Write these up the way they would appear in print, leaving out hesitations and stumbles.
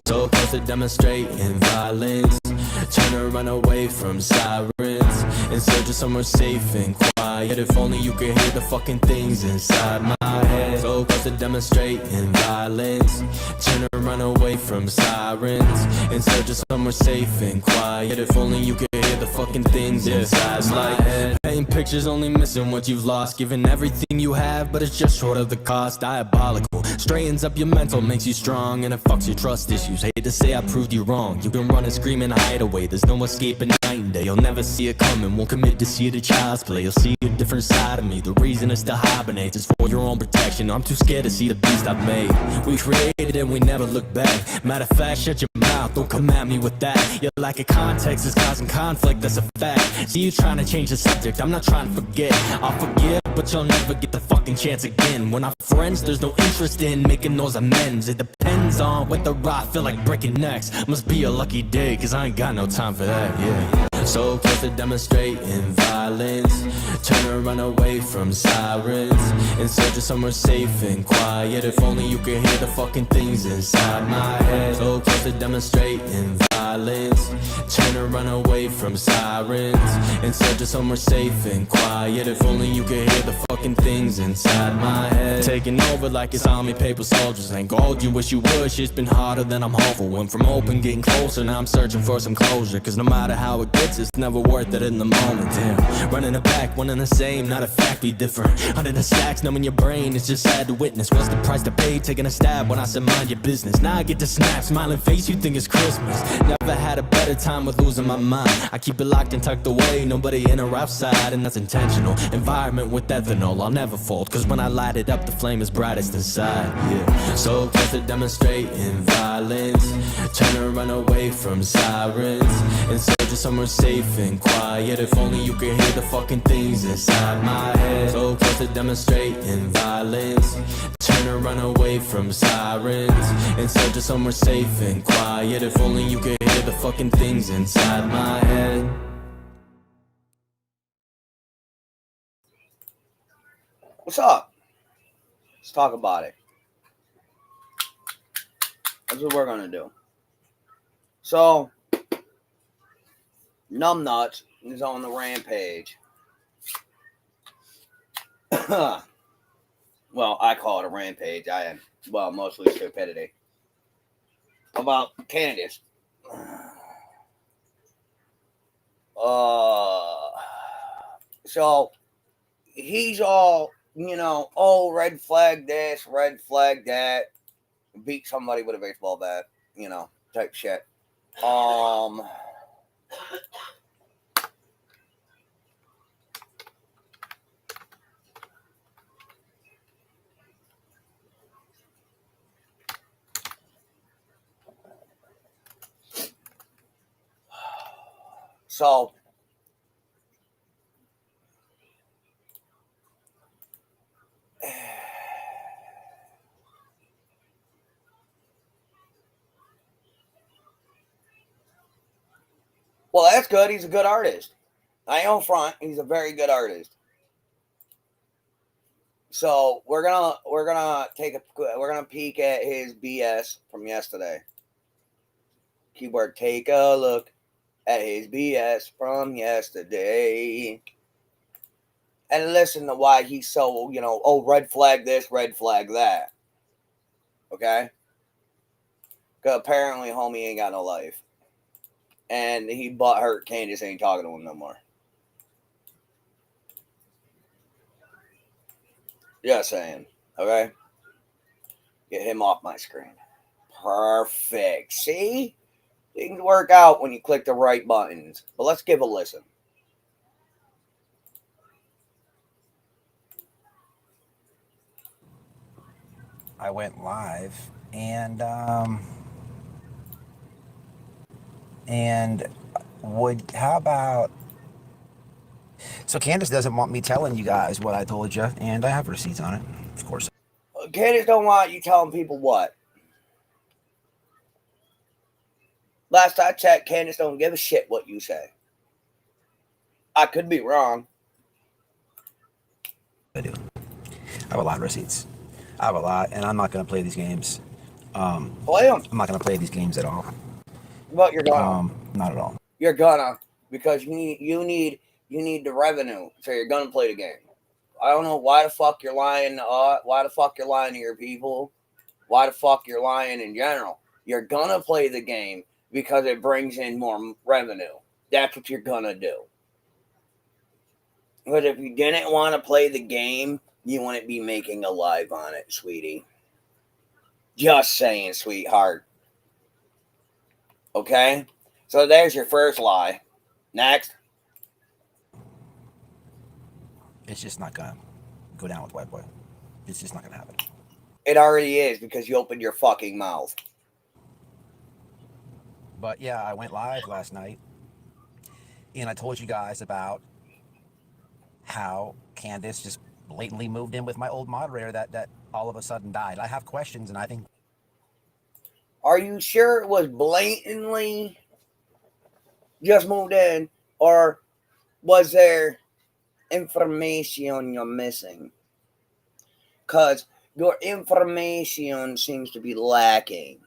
So close to demonstrating violence, trying to run away from sirens, in search of somewhere safe and quiet. If only you could hear the fucking things inside my head. So close to demonstrating violence, trying to run away from sirens, in search of somewhere safe and quiet. If only you could hear the fucking things inside my head. Painting pictures, only missing what you've lost, giving everything you have, but it's just short of the cost. Diabolical, straightens up your mental, makes you strong, and it fucks your trust issues. Hate to say I proved you wrong. You can run and scream and hide away, there's no escaping night and day. You'll never see it coming, won't commit to see the child's play. You'll see a different side of me, the reason it's to hibernate is for your own protection. I'm too scared to see the beast I've made. We created and we never look back. Matter of fact, shut your mouth, don't come at me with that. Your lack of context is causing conflict, that's a fact. See you trying to change the subject, I'm not trying to forget. I'll forgive, but you'll never get the fucking chance again. When our friends, there's no interest in making those amends. It depends on whether I feel like breaking necks. Must be a lucky day, cause I ain't got no time for that, yeah. So close to demonstrating violence, trying to run away from sirens, in search of somewhere safe and quiet. If only you could hear the fucking things inside my head. So close to demonstrating violence, trying to run away from sirens, in search of somewhere safe and quiet. If only you could hear the fucking things inside my head. Taking over like it's army paper soldiers. Ain't gold, you wish you would. Shit's been harder than I'm hopeful. Went from open, getting closer, now I'm searching for some closure. Cause no matter how it gets, it's never worth it in the moment. Damn, running it back, one and the same, not a fact, be different. Under the stacks, numbing your brain, it's just sad to witness. What's the price to pay? Taking a stab when I said mind your business. Now I get to snap, smiling face, you think it's Christmas. Never had a better time with losing my mind. I keep it locked and tucked away, nobody in or outside, and that's intentional. Environment with ethanol, I'll never fold, cause when I light it up, the flame is brightest inside, yeah. So close to demonstrating violence, trying to run away from sirens, in search of somewhere safe and quiet. If only you could hear the fucking things inside my head. So close to demonstrating violence, trying to run away from sirens, in search of somewhere safe and quiet. If only you could hear the fucking things inside my head. What's up? Let's talk about it. That's what we're gonna do. So, Numbnuts is on the rampage. Well, I call it a rampage. Mostly stupidity. About candus. So he's all, oh, red flag this, red flag that, beat somebody with a baseball bat, type shit. So well, that's good. He's a good artist. I ain't on front. He's a very good artist. So we're gonna peek at his BS from yesterday. Keyword: take a look at his BS from yesterday, and listen to why he's so, oh, red flag this, red flag that. Okay? Because apparently homie ain't got no life. And he butthurt Candace ain't talking to him no more. Just saying. Okay? Get him off my screen. Perfect. See? Things work out when you click the right buttons. But let's give a listen. I went live and how about, so Candace doesn't want me telling you guys what I told you, and I have receipts on it, of course. Candace don't want you telling people what? Last I checked, Candace don't give a shit what you say. I could be wrong. I do. I have a lot of receipts. I have a lot, and I'm not going to play these games. Play them. I'm not gonna play these games at all. But you're gonna. Not at all. You're gonna, because you need the revenue, so you're gonna play the game. I don't know why the fuck you're lying to us. Why the fuck you're lying to your people? Why the fuck you're lying in general? You're gonna play the game because it brings in more revenue. That's what you're gonna do. Because if you didn't want to play the game, you wouldn't be making a live on it, sweetie. Just saying, sweetheart. Okay? So there's your first lie. Next. It's just not gonna go down with White Boy. It's just not gonna happen. It already is because you opened your fucking mouth. But yeah, I went live last night, and I told you guys about how Candus just blatantly moved in with my old moderator that all of a sudden died. I have questions, and I think. Are you sure it was blatantly just moved in, or was there information you're missing? Because your information seems to be lacking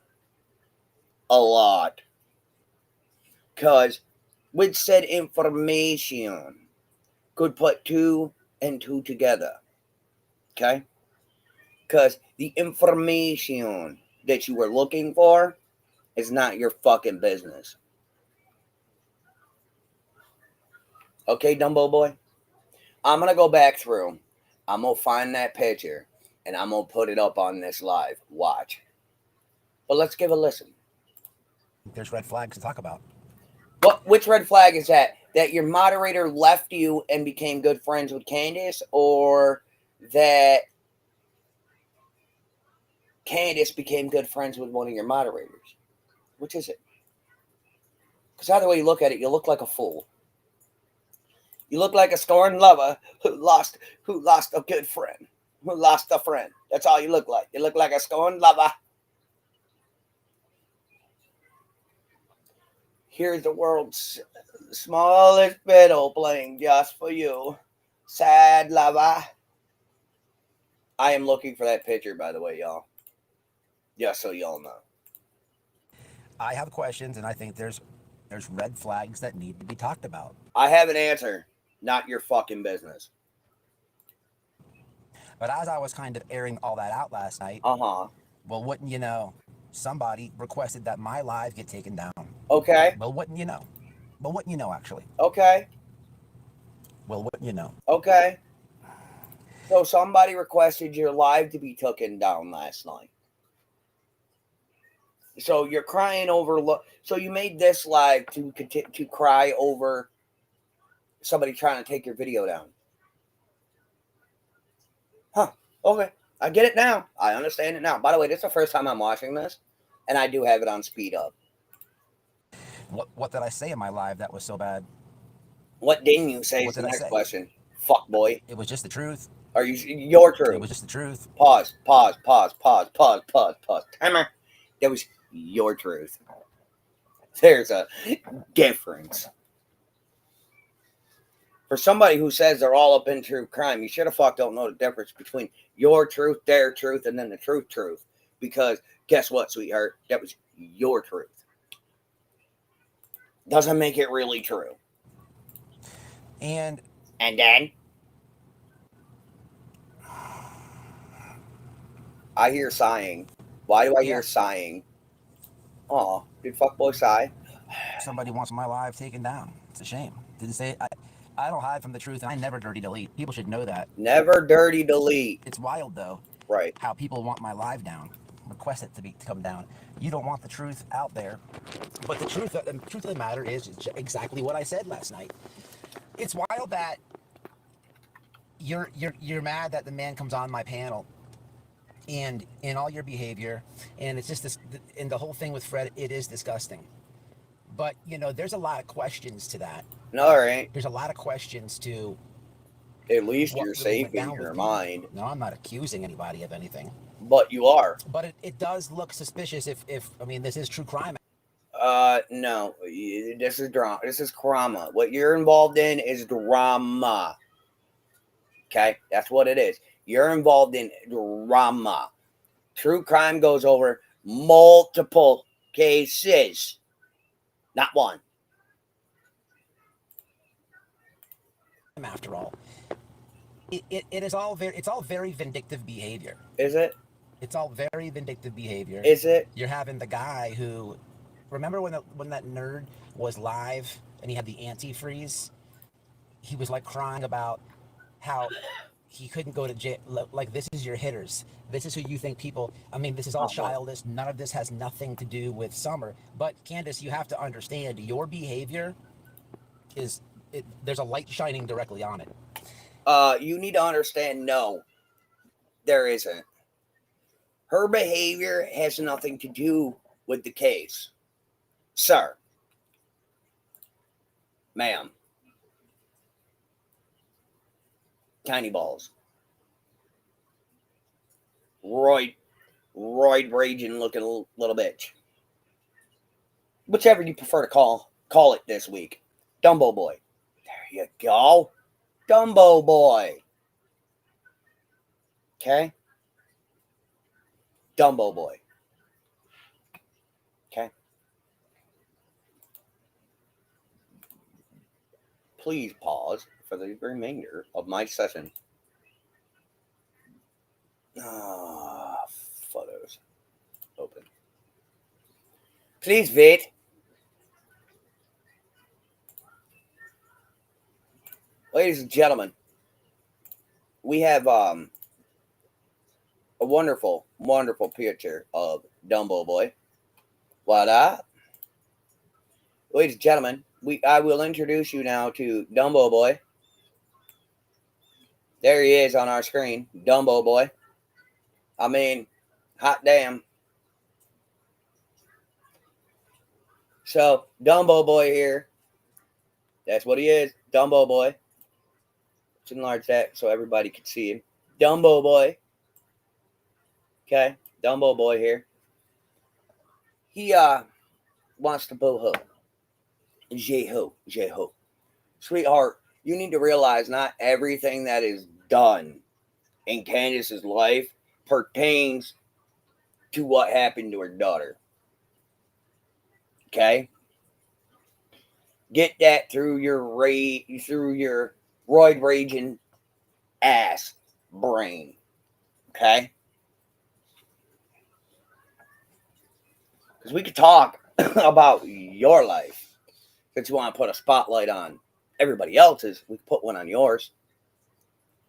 a lot. Because with said information, could put 2 and 2 together. Okay? Because the information that you were looking for is not your fucking business. Okay, Dumbo boy? I'm going to go back through. I'm going to find that picture, and I'm going to put it up on this live. Watch. But let's give a listen. There's red flags to talk about. Which red flag is that? That your moderator left you and became good friends with Candace, or that Candace became good friends with one of your moderators? Which is it? Because either way you look at it, you look like a fool. You look like a scorned lover who lost a good friend, who lost a friend. That's all you look like. You look like a scorned lover. Here's the world's smallest fiddle playing just for you, sad lover. I am looking for that picture, by the way, y'all. Just so y'all know. I have questions, and I think there's red flags that need to be talked about. I have an answer. Not your fucking business. But as I was kind of airing all that out last night, well, wouldn't you know, somebody requested that my live get taken down. Okay. Well, wouldn't you know? Well, wouldn't you know, actually? Okay. Well, wouldn't you know? Okay. So somebody requested your live to be taken down last night. So you're crying over. So you made this live to cry over somebody trying to take your video down. Huh. Okay. I get it now. I understand it now. By the way, this is the first time I'm watching this, and I do have it on speed up. What did I say in my live that was so bad? What didn't you say? Is the next question. Fuck boy. It was just the truth. Are you your truth? It was just the truth. Pause. Timer. That was your truth. There's a difference. For somebody who says they're all up in true crime, you should have fuck don't know the difference between your truth, their truth, and then the truth. Because guess what, sweetheart? That was your truth. Doesn't make it really true. And then I hear sighing. Why do I hear sighing? Oh, did fuckboy sigh? Somebody wants my live taken down. It's a shame. Didn't say it. I don't hide from the truth, and I never dirty delete. People should know that. Never dirty delete. It's wild though. Right. How people want my live down, request it to come down. You don't want the truth out there, but the truth of the matter is exactly what I said last night. It's wild that you're mad that the man comes on my panel, and in all your behavior, and it's just this, and the whole thing with Fred, it is disgusting. But you know, there's a lot of questions to that. No, there ain't. There's a lot of questions to. At least you're safe in your mind. No, I'm not accusing anybody of anything. But you are. But it does look suspicious if I mean, this is true crime. No. This is drama. This is drama. What you're involved in is drama. Okay? That's what it is. You're involved in drama. True crime goes over multiple cases, not one. After all, it is all very vindictive behavior. Is it? It's all very vindictive behavior. Is it? You're having the guy who, remember when that nerd was live and he had the antifreeze? He was like crying about how he couldn't go to jail. Like, this is your hitters. This is who you think people. I mean, this is all childish. None of this has nothing to do with Summer. But Candace, you have to understand your behavior is there's a light shining directly on it. You need to understand. No, there isn't. Her behavior has nothing to do with the case, sir, ma'am. Tiny balls. Roid raging looking little bitch. Whichever you prefer to call it this week. Dumbo boy. There you go. Dumbo boy. Okay? Dumbo boy. Okay? Please pause for the remainder of my session. Photos. Open. Please wait. Ladies and gentlemen, we have a wonderful, wonderful picture of Dumbo Boy. What up? Ladies and gentlemen, I will introduce you now to Dumbo Boy. There he is on our screen, Dumbo Boy. I mean, hot damn. So, Dumbo Boy here. That's what he is, Dumbo Boy. Let's enlarge that so everybody can see him. Dumbo Boy. Okay, Dumbo Boy here. He wants to boo-hoo. J-ho. Sweetheart, you need to realize not everything that is done in Candace's life pertains to what happened to her daughter. Okay? Get that through your roid raging ass brain. Okay? Because we could talk about your life. Since you want to put a spotlight on everybody else's, we put one on yours.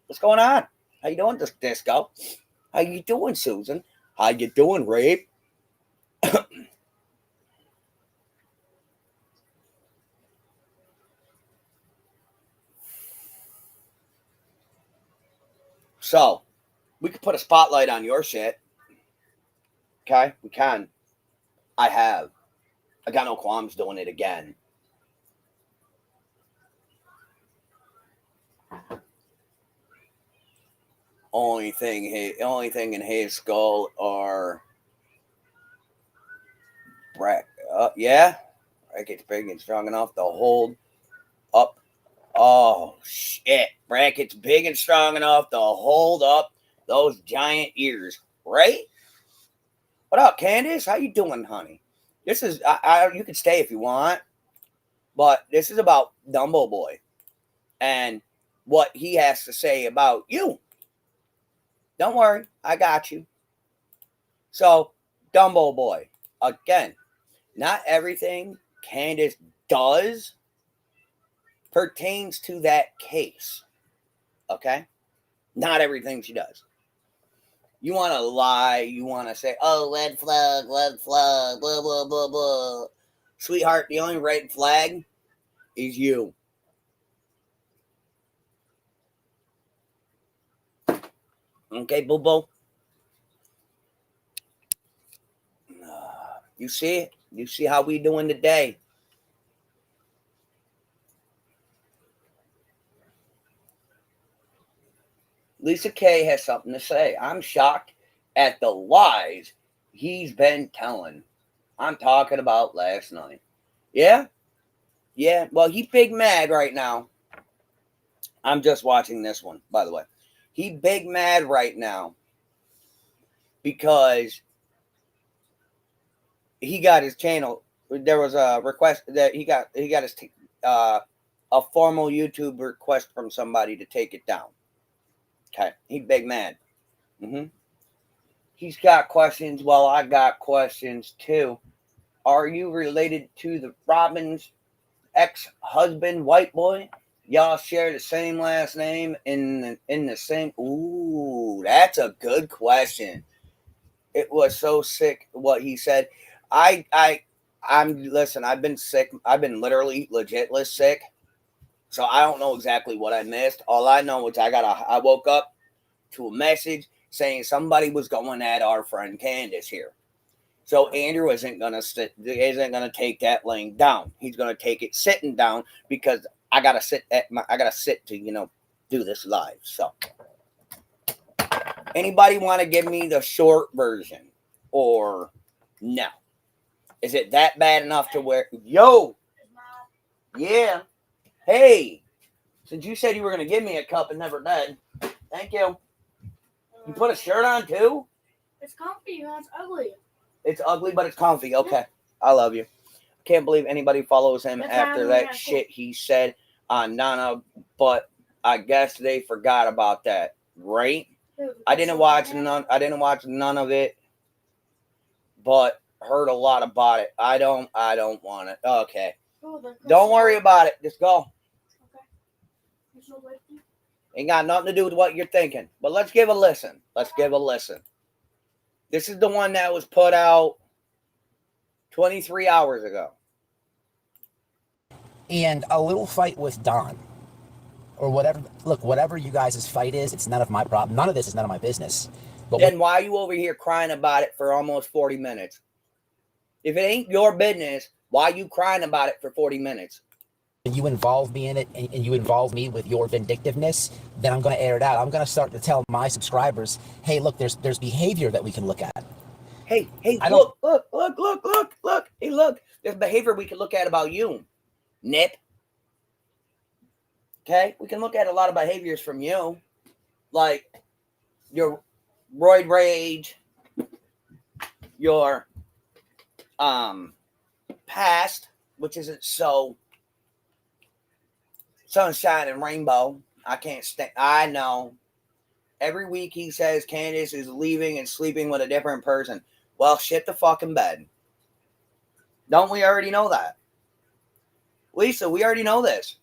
What's going on? How you doing, Disco? How you doing, Susan? How you doing, Rape? So, we could put a spotlight on your shit. Okay? We can. I have. I got no qualms doing it again. Only thing in his skull are brackets big and strong enough to hold up. Oh shit, brackets big and strong enough to hold up those giant ears, right? What up, Candace? How you doing, honey? This is you can stay if you want, but this is about Dumbo Boy and what he has to say about you. Don't worry, I got you. So, Dumbo Boy, again, not everything Candace does pertains to that case. Okay? Not everything she does. You want to lie, you want to say, oh, red flag, blah, blah, blah, blah. Sweetheart, the only red flag is you. Okay, boo-boo? You see it? You see how we doing today? Lisa K has something to say. I'm shocked at the lies he's been telling. I'm talking about last night. Yeah? Yeah. Well, he's big mad right now. I'm just watching this one, by the way. He big mad right now because he got his channel. There was a request that he got his a formal YouTube request from somebody to take it down. Okay, he big mad. He's got questions. Well, I got questions too. Are you related to the Robin's ex-husband, white boy? Y'all share the same last name in the same. Ooh, that's a good question. It was so sick what he said. Listen. I've been sick. I've been literally legitless sick. So I don't know exactly what I missed. All I know is I woke up to a message saying somebody was going at our friend Candus here. So Andrew isn't gonna take that laying down. He's gonna take it sitting down because I gotta sit to do this live. So anybody want to give me the short version or no? Is it that bad enough to where yeah? Hey, since you said you were gonna give me a cup and never did, thank you. You put a shirt on too? It's comfy, it's ugly. It's ugly, but it's comfy. Okay. I love you. Can't believe anybody follows him after that shit he said on Nana, but I guess they forgot about that, right? I didn't watch none of it, but heard a lot about it. I don't want it. Okay. Don't worry about it. Just go. Okay. Ain't got nothing to do with what you're thinking. But let's give a listen. This is the one that was put out 23 hours ago. And a little fight with Don. Or whatever. Look, whatever you guys' fight is, it's none of my problem. None of this is none of my business. But then why are you over here crying about it for almost 40 minutes? If it ain't your business, why are you crying about it for 40 minutes? You involve me in it and you involve me with your vindictiveness, then I'm going to air it out. I'm going to start to tell my subscribers, hey, look, there's behavior that we can look at. Hey, look. Hey, look. There's behavior we can look at about you, Nip. Okay? We can look at a lot of behaviors from you. Like your roid rage, your past, which isn't so sunshine and rainbow. I can't stand. I know. Every week he says Candace is leaving and sleeping with a different person. Well, shit the fucking bed. Don't we already know that? Lisa, we already know this.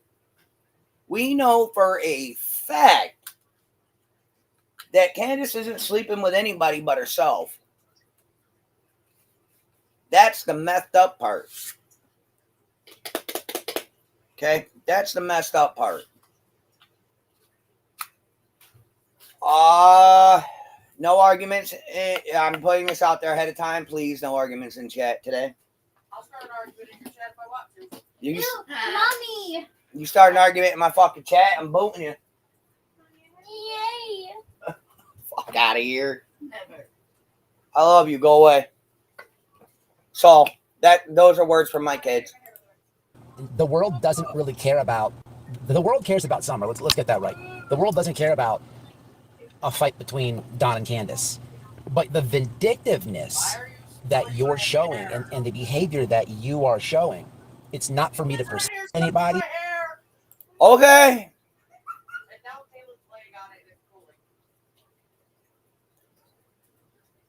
We know for a fact that Candace isn't sleeping with anybody but herself. That's the messed up part. Okay? That's the messed up part. No arguments. I'm putting this out there ahead of time. Please, no arguments in chat today. I'll start an argument in your chat if I want to. Mommy! You start an argument in my fucking chat, I'm booting you. Yay! Fuck out of here. Never. I love you. Go away. So, those are words from my kids. The world doesn't really care about... The world cares about Summer. Let's get that right. The world doesn't care about a fight between Don and Candace. But the vindictiveness that you're showing and the behavior that you are showing, it's not for me to pursue anybody. Okay.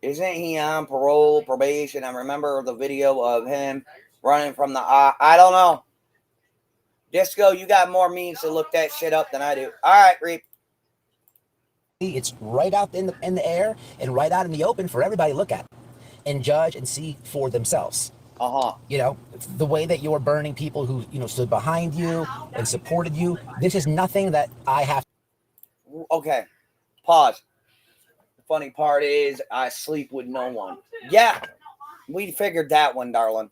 Isn't he on parole, probation? I remember the video of him running from the... I don't know. Disco, you got more means to look that shit up than I do. All right, Reap. It's right out in the air and right out in the open for everybody to look at and judge and see for themselves. You know, the way that you're burning people who, stood behind you and supported you. This is nothing that I have. Okay. Pause. The funny part is I sleep with no one. Yeah. We figured that one, darling.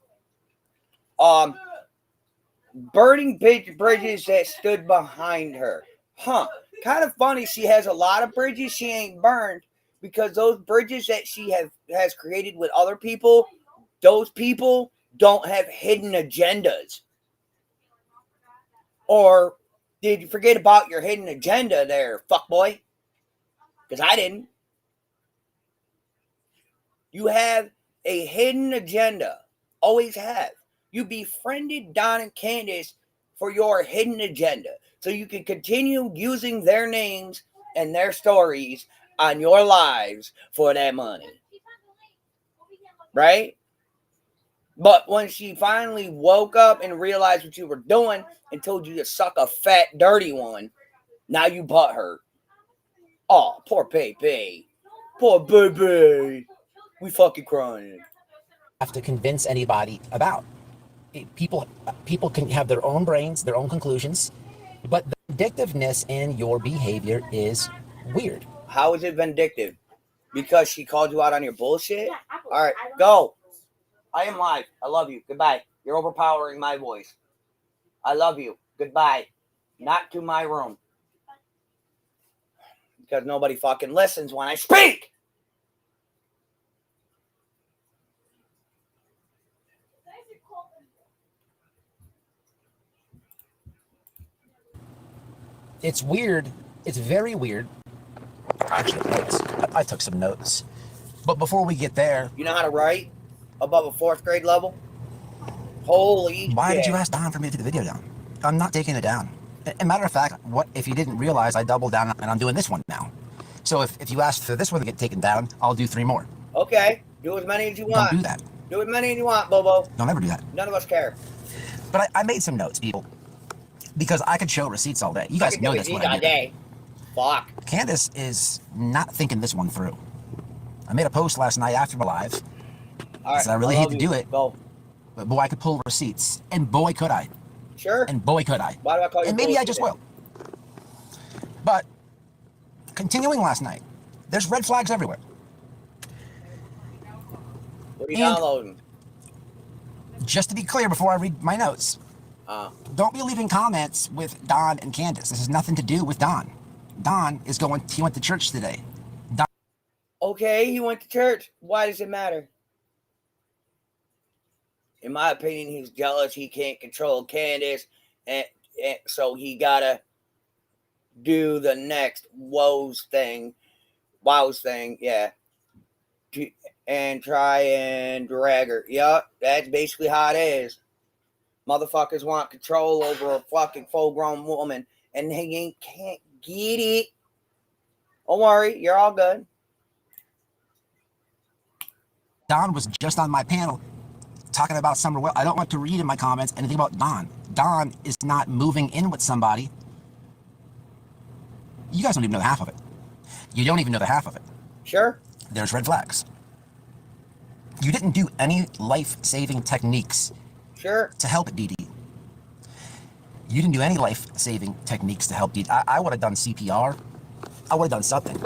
Burning bridges that stood behind her. Huh. Kind of funny. She has a lot of bridges she ain't burned because those bridges that she has created with other people, those people don't have hidden agendas. Or did you forget about your hidden agenda there, fuckboy? Because I didn't. You have a hidden agenda Always have. You befriended Don and Candace for your hidden agenda. So you can continue using their names and their stories on your lives for that money. Right? But when she finally woke up and realized what you were doing and told you to suck a fat, dirty one, now you butthurt. Oh, poor baby. Poor baby. We fucking crying. Have to convince anybody about. People can have their own brains, their own conclusions, but the vindictiveness in your behavior is weird. How is it vindictive? Because she called you out on your bullshit? All right, go. I am live. I love you. Goodbye. You're overpowering my voice. I love you. Goodbye. Not to my room. Because nobody fucking listens when I speak. It's weird. It's very weird. Actually, I took some notes. But before we get there, you know how to write above a 4th grade level? Holy why shit. did you ask Don for me to take the video down? I'm not taking it down. As a matter of fact, what if you didn't realize I doubled down and I'm doing this one now? So if you asked for this one to get taken down, I'll do 3 more. Okay, do as many as you want. Don't do that. Do as many as you want, Bobo. Don't ever do that. None of us care. But I made some notes, people, because I could show receipts all day. You guys know that's what I do. Fuck. Candace is not thinking this one through. I made a post last night after my live. All right, so I really hate to do it. Go. But boy, I could pull receipts. And boy, could I. Sure. And boy, could I. Why do I call you? And maybe I just will. But continuing last night, there's red flags everywhere. What are you downloading? Just to be clear before I read my notes, don't be leaving comments with Don and Candace. This has nothing to do with Don. Don is he went to church today. Don. Okay, he went to church. Why does it matter? In my opinion, he's jealous. He can't control Candace. And so he got to do the next wows thing, yeah. And try and drag her. Yup, that's basically how it is. Motherfuckers want control over a fucking full-grown woman, and they can't get it. Don't worry, you're all good. Don was just on my panel talking about Summer Well. I don't want to read in my comments anything about Don. Don is not moving in with somebody. You guys don't even know the half of it. You don't even know the half of it. Sure. There's red flags. You didn't do any life-saving techniques. Sure. To help Dee Dee. You didn't do any life-saving techniques to help Dee Dee. I would have done CPR. I would have done something.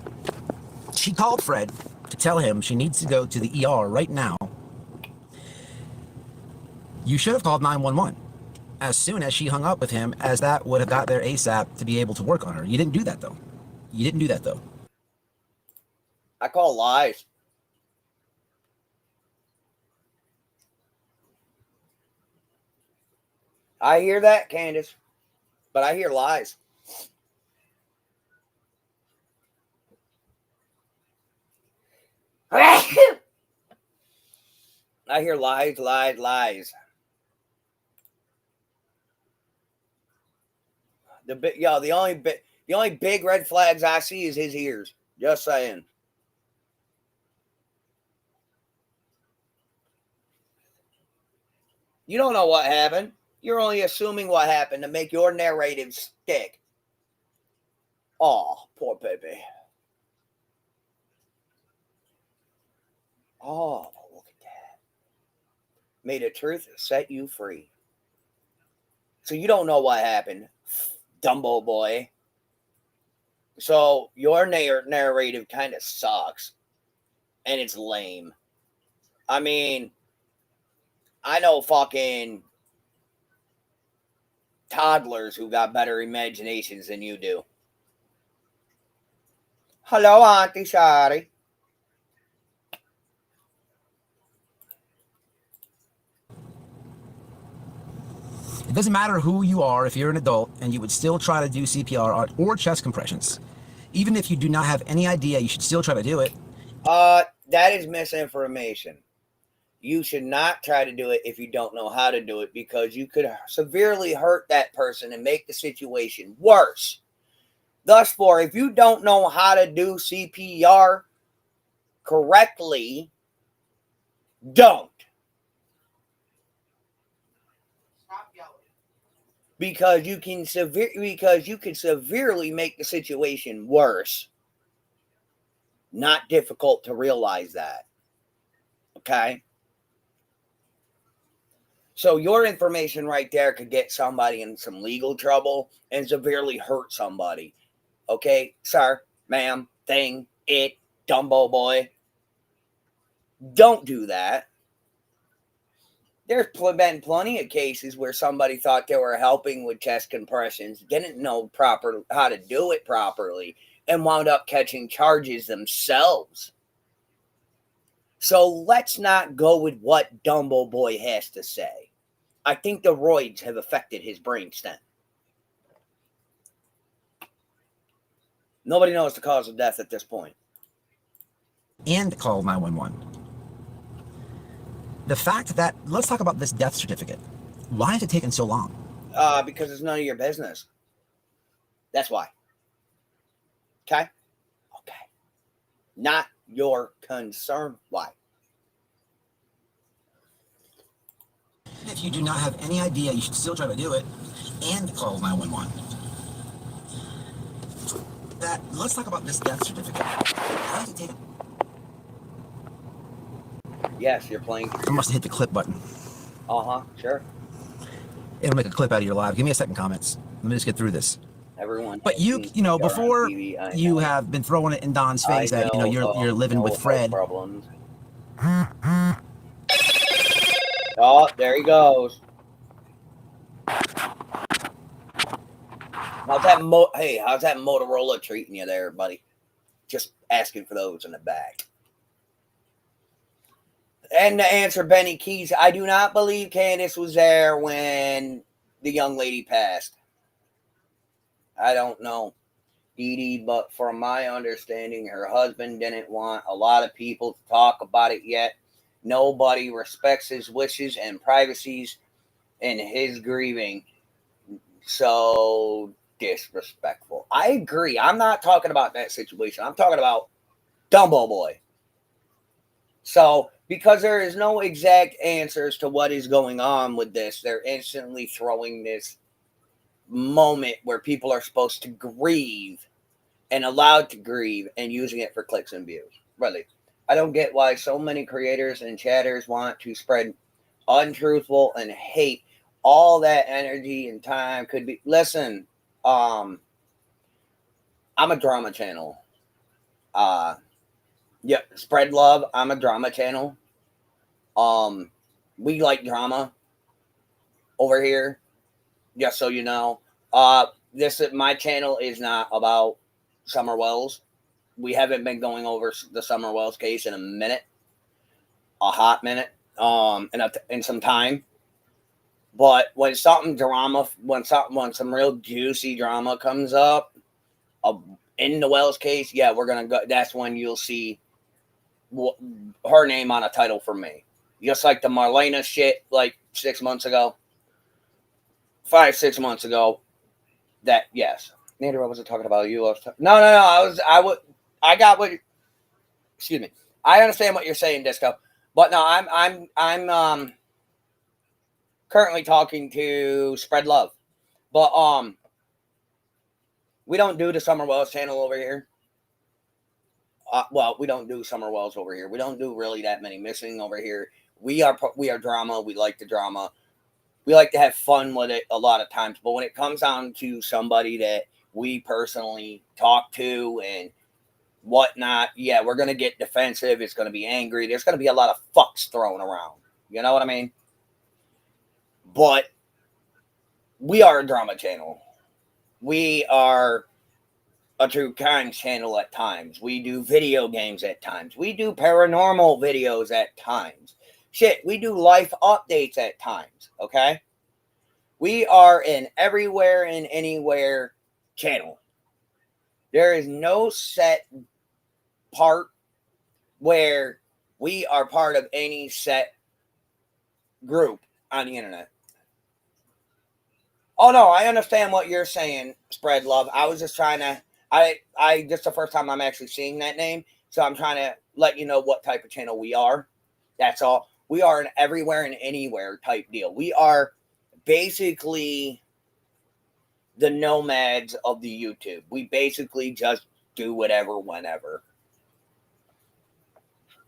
She called Fred to tell him she needs to go to the ER right now. You should have called 911 as soon as she hung up with him, as that would have got there ASAP to be able to work on her. You didn't do that, though. I call lies. I hear that, Candace, but I hear lies. I hear lies. The only big red flags I see is his ears. Just saying. You don't know what happened. You're only assuming what happened to make your narrative stick. Oh, poor baby. Oh, look at that. May the truth set you free. So you don't know what happened, Dumbo boy. So your narrative kind of sucks. And it's lame. I mean, I know fucking toddlers who got better imaginations than you do. Hello, Auntie Shari. It doesn't matter who you are if you're an adult and you would still try to do CPR or chest compressions. Even if you do not have any idea, you should still try to do it. That is misinformation. You should not try to do it if you don't know how to do it, because you could severely hurt that person and make the situation worse. Thus, for if you don't know how to do CPR correctly, don't. Stop yelling. Because you can severely make the situation worse. Not difficult to realize that. Okay? So your information right there could get somebody in some legal trouble and severely hurt somebody. Okay, sir, ma'am, thing, it, Dumbo boy. Don't do that. There's been plenty of cases where somebody thought they were helping with chest compressions, didn't know how to do it properly, and wound up catching charges themselves. So let's not go with what Dumbo boy has to say. I think the roids have affected his brainstem. Nobody knows the cause of death at this point. And call 911. The fact that, let's talk about this death certificate. Why has it taken so long? Because it's none of your business. That's why. Okay? Okay. Not your concern. Why? If you do not have any idea, you should still try to do it and call 911. Let's talk about this death certificate. Why has it taken? Yes, you're playing. I must have hit the clip button. Sure. It'll make a clip out of your live. Give me a second, comments. Let me just get through this. Everyone. But you know, before you have been throwing it in Don's face that you're living with Fred. Problems. Oh, there he goes. How's that Motorola treating you there, buddy? Just asking for those in the back. And to answer Benny Keys, I do not believe Candace was there when the young lady passed. I don't know, Dee Dee, but from my understanding, her husband didn't want a lot of people to talk about it yet. Nobody respects his wishes and privacies in his grieving. So disrespectful. I agree. I'm not talking about that situation. I'm talking about Dumbo Boy. So, because there is no exact answers to what is going on with this, they're instantly throwing this moment where people are supposed to grieve and allowed to grieve and using it for clicks and views. Really. I don't get why so many creators and chatters want to spread untruthful and hate. All that energy and time could be. Listen, I'm a drama channel. Spread love. I'm a drama channel. We like drama over here. Just so you know. My channel is not about Summer Wells. We haven't been going over the Summer Wells case in a minute. A hot minute. In some time. But when some real juicy drama comes up in the Wells case, yeah, we're gonna go. That's when you'll see her name on a title for me. Just like the Marlena shit, like 6 months ago, 5-6 months ago. That yes, Nader, I wasn't talking about you. I got what. Excuse me. I understand what you're saying, Disco, but no, I'm currently talking to Spread Love, but we don't do the Summer Wells channel over here. We don't do Summer Wells over here. We don't do really that many missing over here. We are drama. We like the drama. We like to have fun with it a lot of times. But when it comes down to somebody that we personally talk to and whatnot, yeah, we're going to get defensive. It's going to be angry. There's going to be a lot of fucks thrown around. You know what I mean? But we are a drama channel. We are a true crime channel at times. We do video games at times. We do paranormal videos at times. Shit, we do life updates at times, okay? We are an everywhere and anywhere channel. There is no set part where we are part of any set group on the internet. Oh no, I understand what you're saying, Spread Love. I was just trying to I just the first time I'm actually seeing that name, so I'm trying to let you know what type of channel we are. That's all. We are an everywhere and anywhere type deal. We are basically the nomads of the YouTube. We basically just do whatever whenever.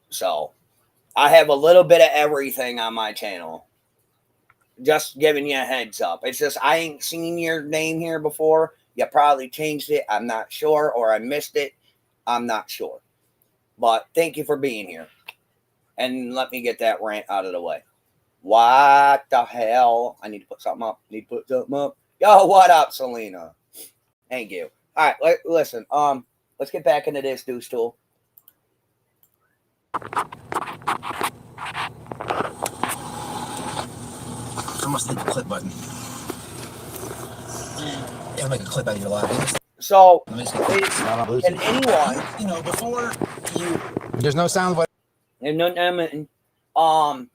So I have a little bit of everything on my channel. Just giving you a heads up. It's just I ain't seen your name here before. You probably changed it. I'm not sure, or I missed it. I'm not sure. But thank you for being here. And let me get that rant out of the way. What the hell? I need to put something up. Yo, what up, Selena? Thank you. All right, listen. Let's get back into this Deuce Tool. I must hit the clip button. It'll make a clip out of your live. So, Let me just can anyone, you know, before you, there's no sound. What? and no,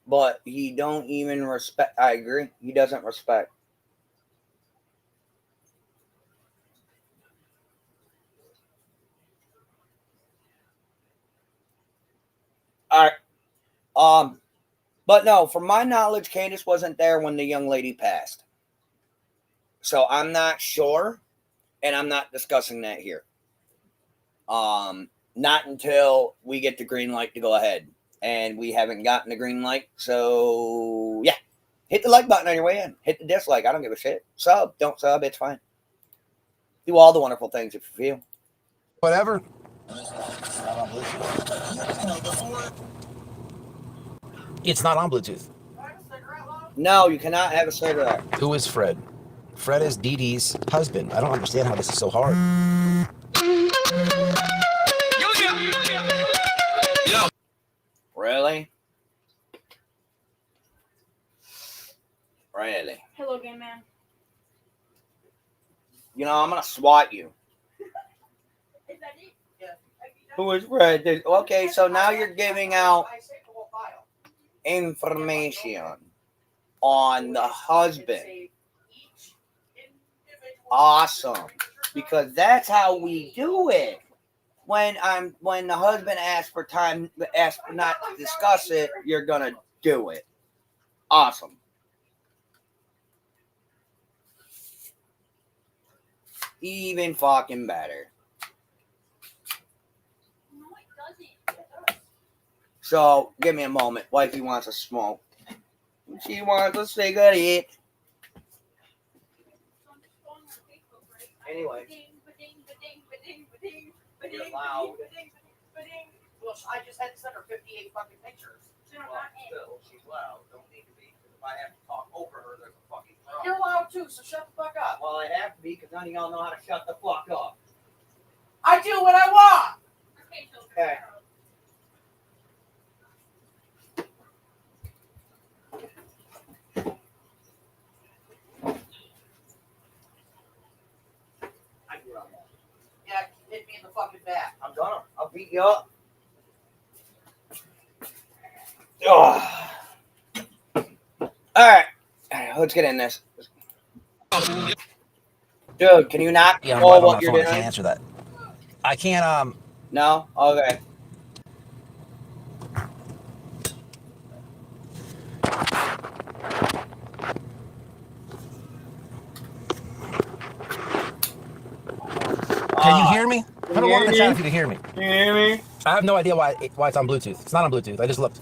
but he don't even respect. I agree. He doesn't respect. All right. But no, from my knowledge, Candace wasn't there when the young lady passed. So I'm not sure, and I'm not discussing that here. Not until we get the green light to go ahead. And we haven't gotten the green light. So yeah. Hit the like button on your way in. Hit the dislike. I don't give a shit. Sub. Don't sub. It's fine. Do all the wonderful things if you feel. Whatever. It's not on Bluetooth. No, you cannot have a cigarette. Who is Fred? Fred is Dee Dee's husband. I don't understand how this is so hard. Really? Really? Hello, gay man. You know, I'm going to swat you. Is that it? Yeah. Who is Fred? Okay, so now you're giving out information on the husband. Awesome. Because that's how we do it. When the husband asks for time, asks not to discuss it, you're gonna do it. Awesome. Even fucking better. No, it doesn't. So give me a moment. Wifey wants a smoke. She wants a cigarette. Anyway. You're loud. Well, I just had to send her 58 fucking pictures. Well, still, she's loud. Don't need to be. If I have to talk over her, there's a fucking problem. You're loud too, so shut the fuck up. Well, I have to be because none of y'all know how to shut the fuck up. I do what I want. Okay. Yeah, hit me in the fucking back. I'm gonna. I'll beat you up. Ugh. All right, let's get in this. Dude, can you not Yeah, call I'm on what my you're phone. doing? I can't answer that. I can't. No? Okay. Can you hear me? Put a one in the chat if you can hear me. Can you hear me? I have no idea why it's on Bluetooth. It's not on Bluetooth. I just looked.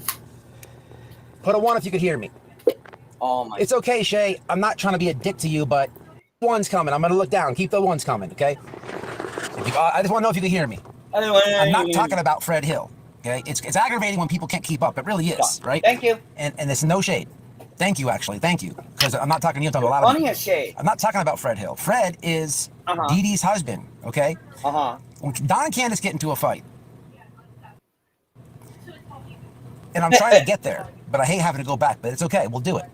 Put a one if you could hear me. Oh my. It's okay, Shay. I'm not trying to be a dick to you, but one's coming. I'm gonna look down. Keep the ones coming, okay? I just want to know if you can hear me. I'm not talking about Fred Hill. Okay, it's aggravating when people can't keep up. It really is, right? Thank you. And it's no shade. Thank you, actually. Thank you, because I'm not talking to you. I'm talking about a lot of Funny people. as shade. I'm not talking about Fred Hill. Fred is Dee Dee's husband. Okay. When Don and Candace get into a fight, and I'm trying to get there, but I hate having to go back. But it's okay. We'll do it.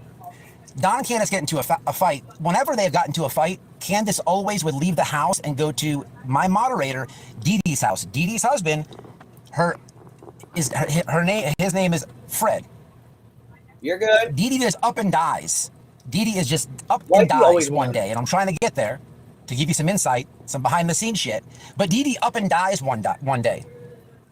Don and Candace get into a fight. Whenever they've gotten into a fight, Candace always would leave the house and go to my moderator, Dee Dee's house. Dee Dee's husband her name. His name is Fred. You're good. Dee Dee just up and dies. Dee Dee is just up and Like you always dies one wanted. day, and I'm trying to get there to give you some insight, some behind the scenes shit. But Dee Dee up and dies one day.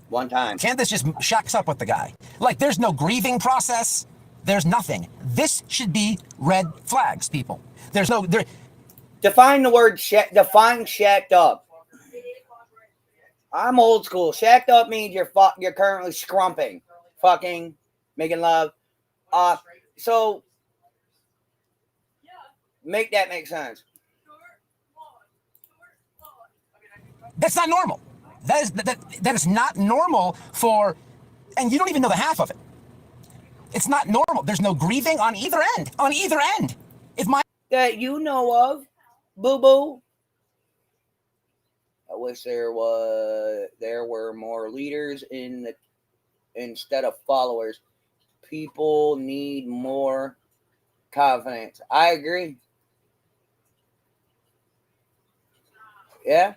One time. Candace just shacks up with the guy. Like there's no grieving process. There's nothing. This should be red flags, people. There's no there. Define the word define shacked up. I'm old school. Shacked up means you're currently scrumping, fucking, making love. So make that make sense. That's not normal. That is not normal for, and you don't even know the half of it. It's not normal. There's no grieving on either end. On either end. If my That you know of, boo boo. I wish there were more leaders instead of followers. People need more confidence. I agree. Yeah.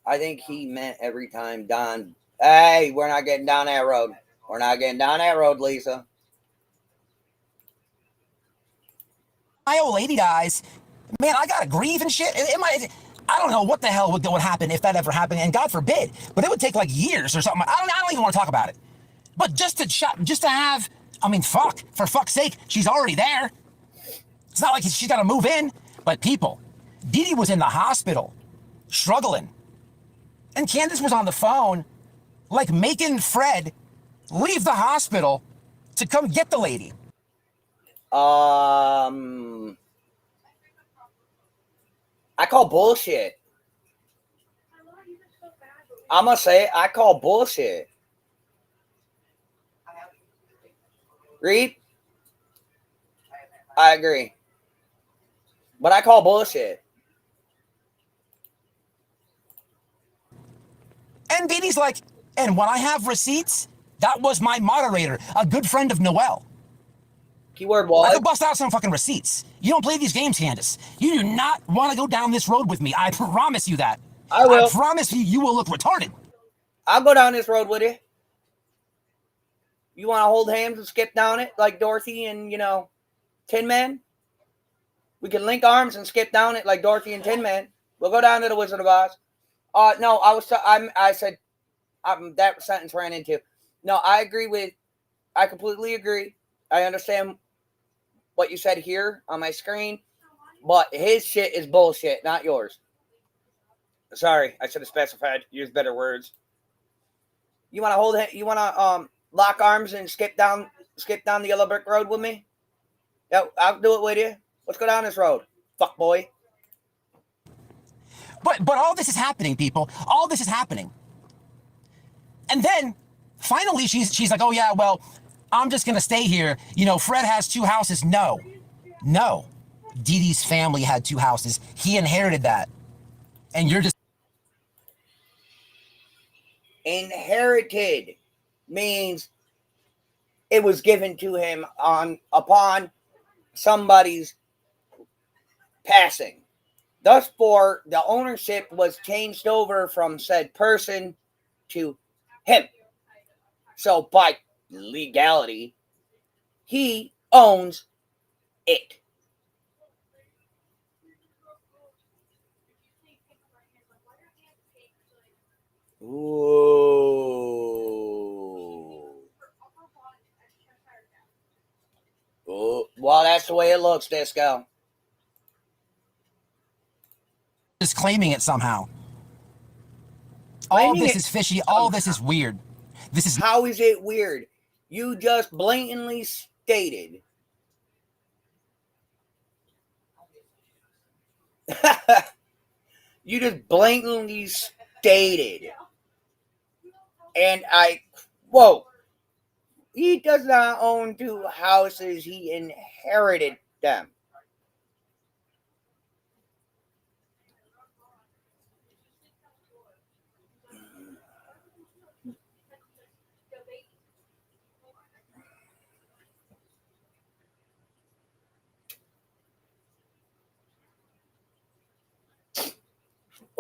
I think he meant every time Don. Hey, we're not getting down that road. We're not getting down that road, Lisa. my old lady dies, man, I gotta grieve and shit. I don't know what the hell would happen if that ever happened, and God forbid, but it would take like years or something. I don't even want to talk about it. But just to have, I mean, for fuck's sake, she's already there. It's not like she's got to move in. But people, Dee Dee was in the hospital, struggling, and Candace was on the phone, like making Fred leave the hospital to come get the lady. I call bullshit. I'm gonna say it, I call bullshit. Reed? I agree. But I call bullshit. And Dee Dee's like, and when I have receipts, that was my moderator, a good friend of Noel. Keyword I what? could bust out some fucking receipts. You don't play these games, Candace. You do not want to go down this road with me. I promise you that. I will. I promise you will look retarded. I'll go down this road with you. You want to hold hands and skip down it like Dorothy and, Tin Man? We can link arms and skip down it like Dorothy and Tin Man. We'll go down to the Wizard of Oz. No, I said that sentence ran into. No, I completely agree. I understand what you said here on my screen, but his shit is bullshit, not yours. Sorry, I should have specified. Use better words. You want to lock arms and skip down the yellow brick road with me? Yeah, I'll do it with you. Let's go down this road, fuck boy. But all this is happening, people. All this is happening. And then finally she's like, oh yeah, well, I'm just gonna stay here. Fred has 2 houses. No. Dee Dee's family had 2 houses. He inherited that. And you're just Inherited means it was given to him upon somebody's passing. Thus, for the ownership was changed over from said person to him. So, by legality, he owns it. Ooh. Well, that's the way it looks, Disco. just claiming it somehow. All this is fishy. All this is weird. How is it weird? You just blatantly stated. You just blatantly stated. And whoa. He does not own 2 houses. He inherited them.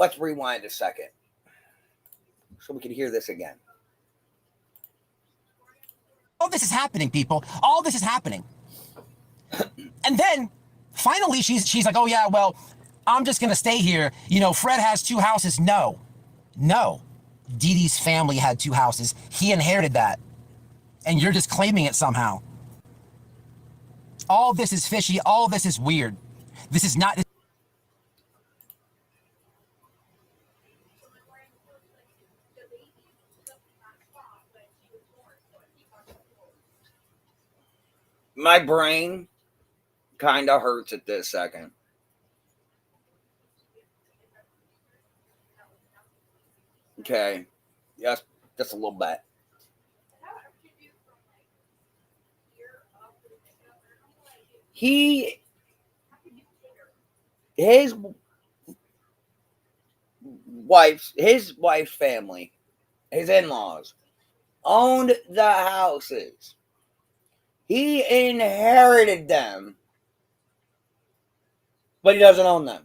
Let's rewind a second so we can hear this again. All this is happening, people. All this is happening. And then finally she's like, oh yeah, well, I'm just gonna stay here. You know, Fred has 2 houses. No. Dee Dee's family had 2 houses. He inherited that. And you're just claiming it somehow. All this is fishy. All this is weird. This is not. My brain kind of hurts at this second. Okay. Yes, just a little bit. His wife's family, his in-laws, owned the houses. He inherited them, but he doesn't own them.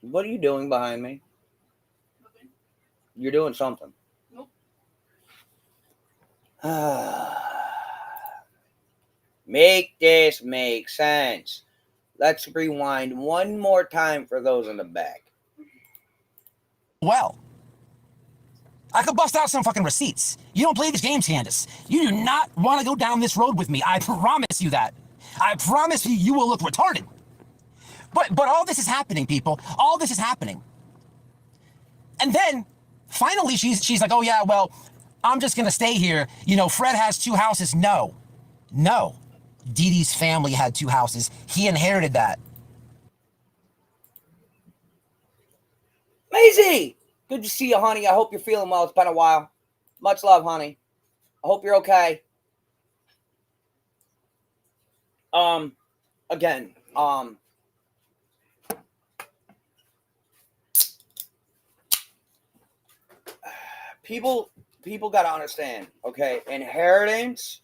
What are you doing behind me? Nothing. You're doing something. Nope. Make this make sense. Let's rewind one more time for those in the back. Well, I could bust out some fucking receipts. You don't play these games, Candace. You do not want to go down this road with me. I promise you that. I promise you, you will look retarded. But all this is happening, people. All this is happening. And then finally she's like, oh yeah, well, I'm just gonna stay here. You know, Fred has 2 houses. No. Dee Dee's family had 2 houses. He inherited that. Maisie, good to see you, honey. I hope you're feeling well. It's been a while. Much love, honey. I hope you're okay. Again, people got to understand, okay? Inheritance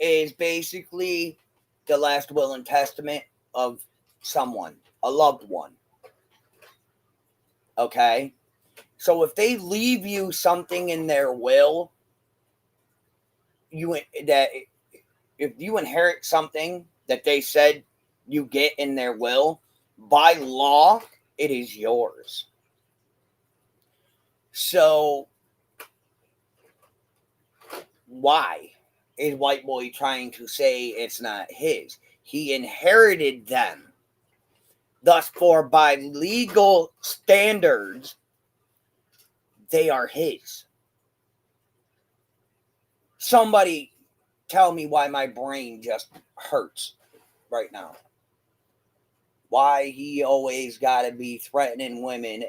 is basically the last will and testament of someone, a loved one. Okay? So if they leave you something in their will, if you inherit something that they said you get in their will, by law, it is yours. So why is White Boy trying to say it's not his? He inherited them. Thus, by legal standards, they are his. Somebody tell me why my brain just hurts right now. Why he always got to be threatening women,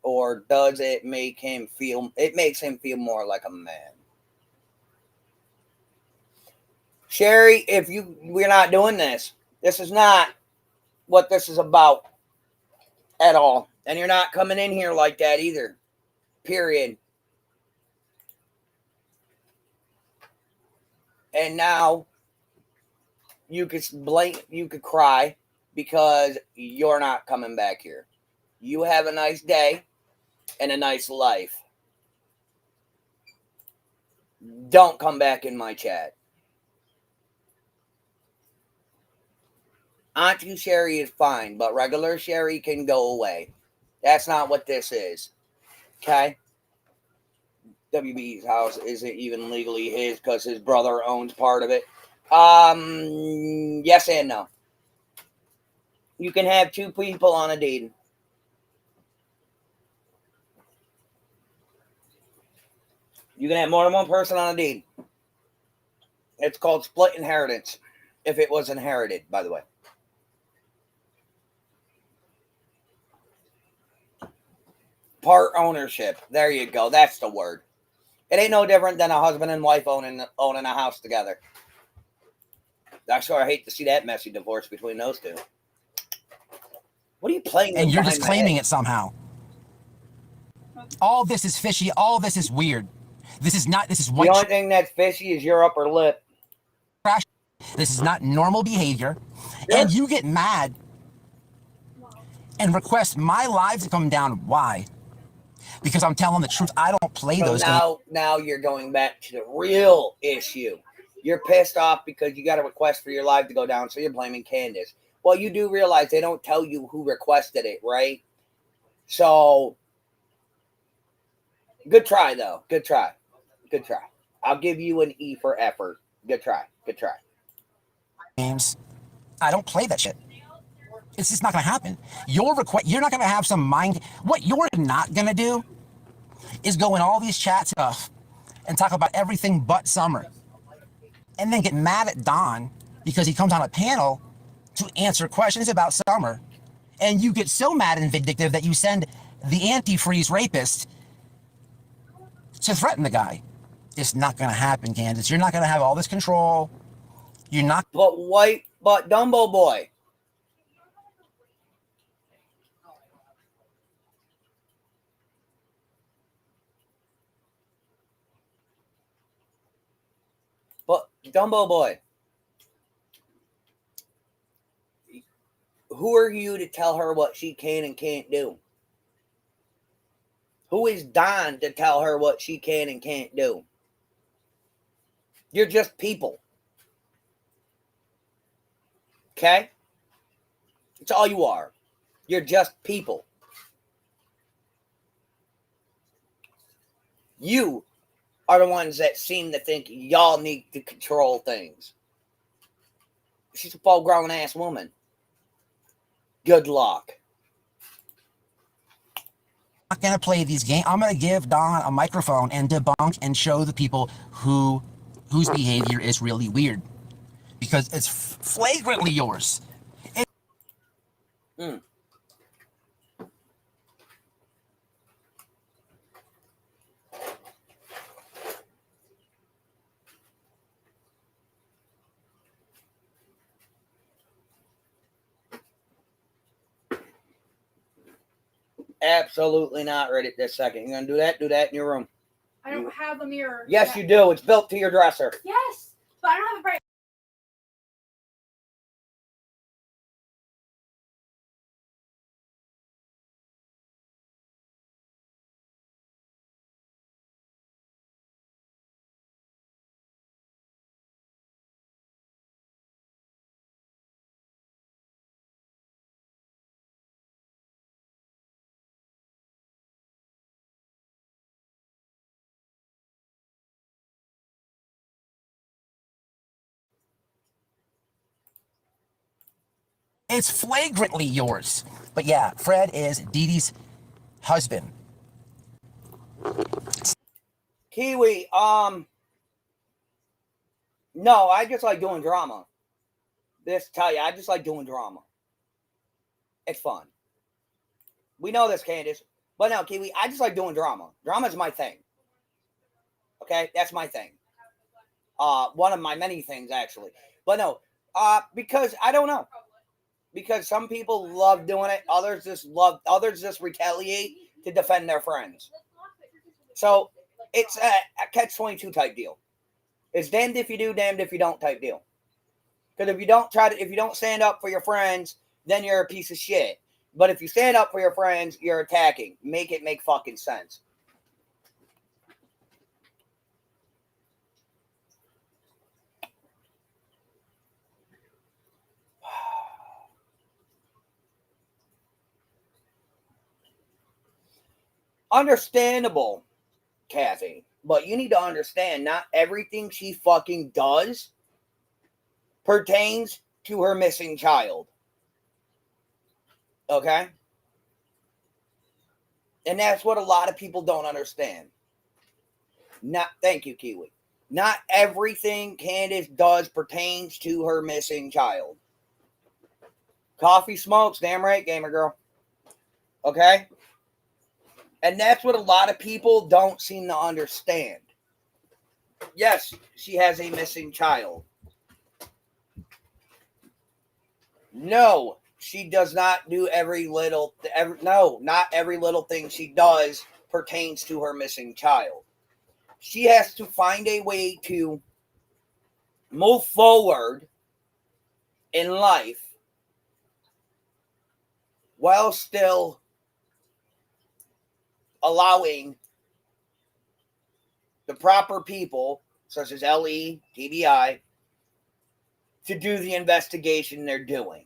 or does it make him feel? It makes him feel more like a man. Sherry, we're not doing this. This is not what this is about at all. And you're not coming in here like that either. Period. And now you could cry because you're not coming back here. You have a nice day and a nice life. Don't come back in my chat. Auntie Sherry is fine, but regular Sherry can go away. That's not what this is. Okay? WB's house isn't even legally his because his brother owns part of it. Yes and no. You can have 2 people on a deed. You can have more than 1 person on a deed. It's called split inheritance. If it was inherited, by the way. Part ownership. There you go. That's the word. It ain't no different than a husband and wife owning a house together. I sure hate to see that messy divorce between those two. What are you playing? And you're behind just my claiming head? it somehow. All this is fishy. All this is weird. This is The white only thing that's fishy is your upper lip. trash. This is not normal behavior. Sure. And you get mad and request my live to come down. Why? Because I'm telling the truth. I don't play So those games. now you're going back to the real issue. You're pissed off because you got a request for your live to go down, so you're blaming Candus. Well, you do realize they don't tell you who requested it, right? So, good try, though. Good try. Good try. I'll give you an E for effort. Good try. Good try. Games. I don't play that shit. It's just not going to happen. You're not going to have some mind. What you're not going to do is go in all these chat stuff and talk about everything but Summer, and then get mad at Don because he comes on a panel to answer questions about Summer, and you get so mad and vindictive that you send the antifreeze rapist to threaten the guy. It's not going to happen, Candace. You're not going to have all this control. You're not. But Dumbo Boy. But Dumbo Boy. Who are you to tell her what she can and can't do? Who is Don to tell her what she can and can't do? You're just people. Okay? It's all you are. You're just people. You are the ones that seem to think y'all need to control things. She's a full-grown ass woman. Good luck. I'm not going to play these games. I'm going to give Don a microphone and debunk and show the people whose behavior is really weird, because it's flagrantly yours. Absolutely not right at this second. You're going to do that? Do that in your room. I don't have a mirror. Yes, you do. It's built to your dresser. Yes, but I don't have a bright. It's flagrantly yours. But yeah, Fred is Dee Dee's husband. Kiwi, no, I just like doing drama. This tell you, I just like doing drama. It's fun. We know this, Candace. But no, Kiwi, I just like doing drama. Drama's my thing. Okay? That's my thing. One of my many things, actually. But no, because I don't know. Because some people love doing it. Others just retaliate to defend their friends. So it's a catch-22 type deal. It's damned if you do, damned if you don't type deal. Because if you don't stand up for your friends, then you're a piece of shit. But if you stand up for your friends, you're attacking. Make it make fucking sense. Understandable, Kathy. But you need to understand, not everything she fucking does pertains to her missing child. Okay? And that's what a lot of people don't understand. Thank you, Kiwi. Not everything Candace does pertains to her missing child. Coffee smokes, damn right, gamer girl. Okay? And that's what a lot of people don't seem to understand. Yes, she has a missing child. No, she does not do not every little thing she does pertains to her missing child. She has to find a way to move forward in life while still allowing the proper people, such as LE, TBI, to do the investigation they're doing.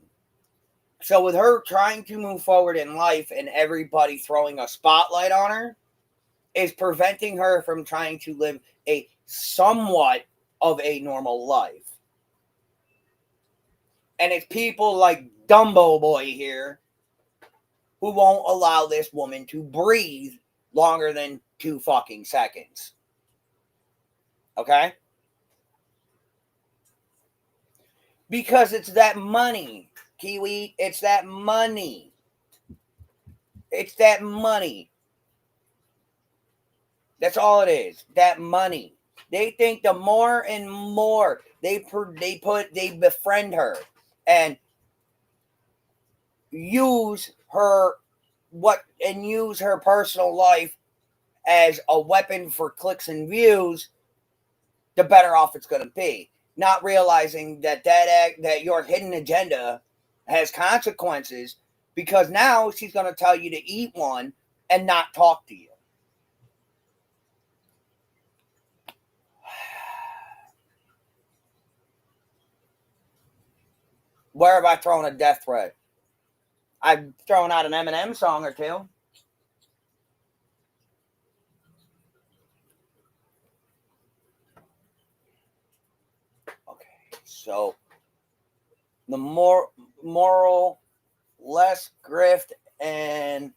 So with her trying to move forward in life and everybody throwing a spotlight on her is preventing her from trying to live a somewhat of a normal life. And it's people like Dumbo Boy here who won't allow this woman to breathe longer than 2 fucking seconds. Okay? Because it's that money, Kiwi. It's that money. It's that money. That's all it is. That money. They think the more and more they befriend her and use her personal life as a weapon for clicks and views, the better off it's going to be. Not realizing that your hidden agenda has consequences, because now she's going to tell you to eat one and not talk to you. Where have I thrown a death threat? I've thrown out an Eminem song or two. Okay, so the more moral, less grift, and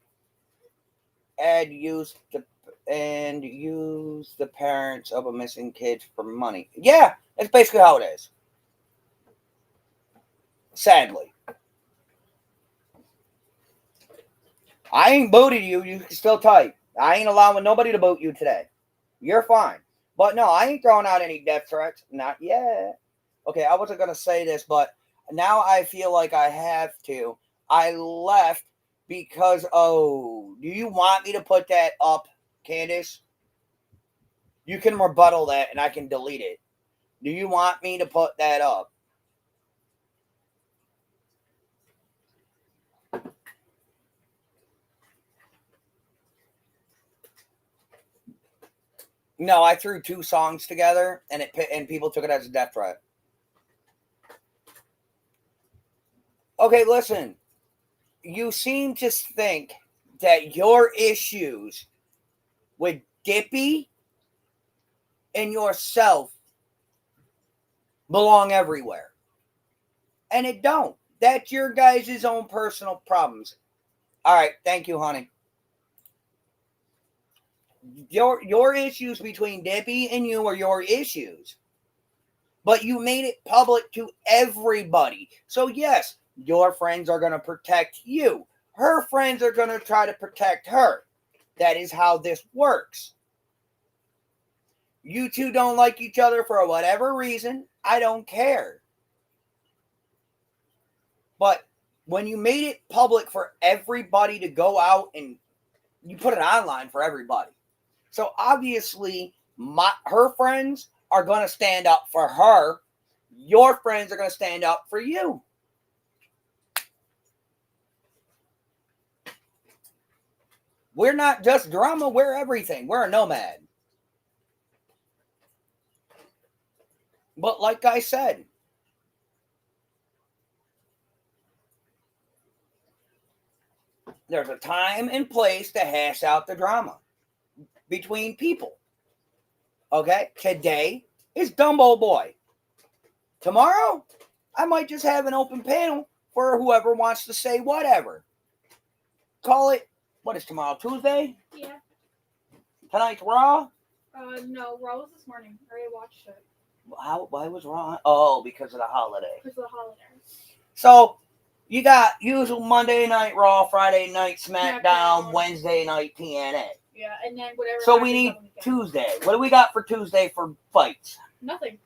use the parents of a missing kid for money. Yeah, that's basically how it is. Sadly. I ain't booted you. You can still type. I ain't allowing nobody to boot you today. You're fine. But no, I ain't throwing out any death threats. Not yet. Okay, I wasn't going to say this, but now I feel like I have to. I left because, do you want me to put that up, Candace? You can rebuttal that and I can delete it. Do you want me to put that up? No, I threw 2 songs together and people took it as a death threat. Okay, listen. You seem to think that your issues with Dippy and yourself belong everywhere. And it don't. That's your guys' own personal problems. All right, thank you, honey. Your issues between Dippy and you are your issues. But you made it public to everybody. So yes, your friends are going to protect you. Her friends are going to try to protect her. That is how this works. You two don't like each other for whatever reason. I don't care. But when you made it public for everybody to go out and you put it online for everybody. So obviously, her friends are going to stand up for her. Your friends are going to stand up for you. We're not just drama. We're everything. We're a nomad. But like I said, there's a time and place to hash out the drama between people. Okay? Today is Dumbo Boy. Tomorrow, I might just have an open panel for whoever wants to say whatever. Call it, what is tomorrow, Tuesday? Yeah. Tonight's Raw? No, Raw was this morning. I already watched it. Why was Raw? Oh, because of the holiday. Because of the holiday. So, you got usual Monday night Raw, Friday night SmackDown, Wednesday night TNA. Yeah, and then whatever. So we need Tuesday. What do we got for Tuesday for fights? Nothing.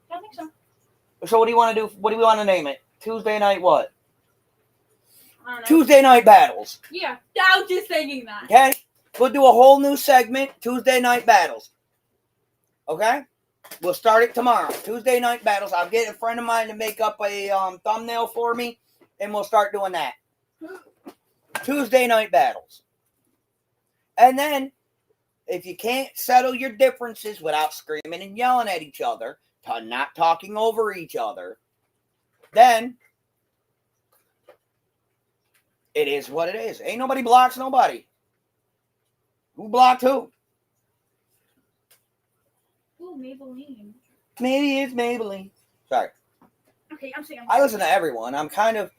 I don't think so. So what do you want to do? What do we want to name it? Tuesday night what? I don't know. Tuesday night battles. Yeah, I was just thinking that. Okay? We'll do a whole new segment, Tuesday night battles. Okay? We'll start it tomorrow. Tuesday night battles. I'll get a friend of mine to make up a thumbnail for me, and we'll start doing that. Tuesday night battles. And then, if you can't settle your differences without screaming and yelling at each other, not talking over each other, then it is what it is. Ain't nobody blocks nobody. Who blocked who? Ooh, Maybelline. Maybe it's Maybelline. Sorry. Okay, I'm saying. I listen to everyone. I'm kind of.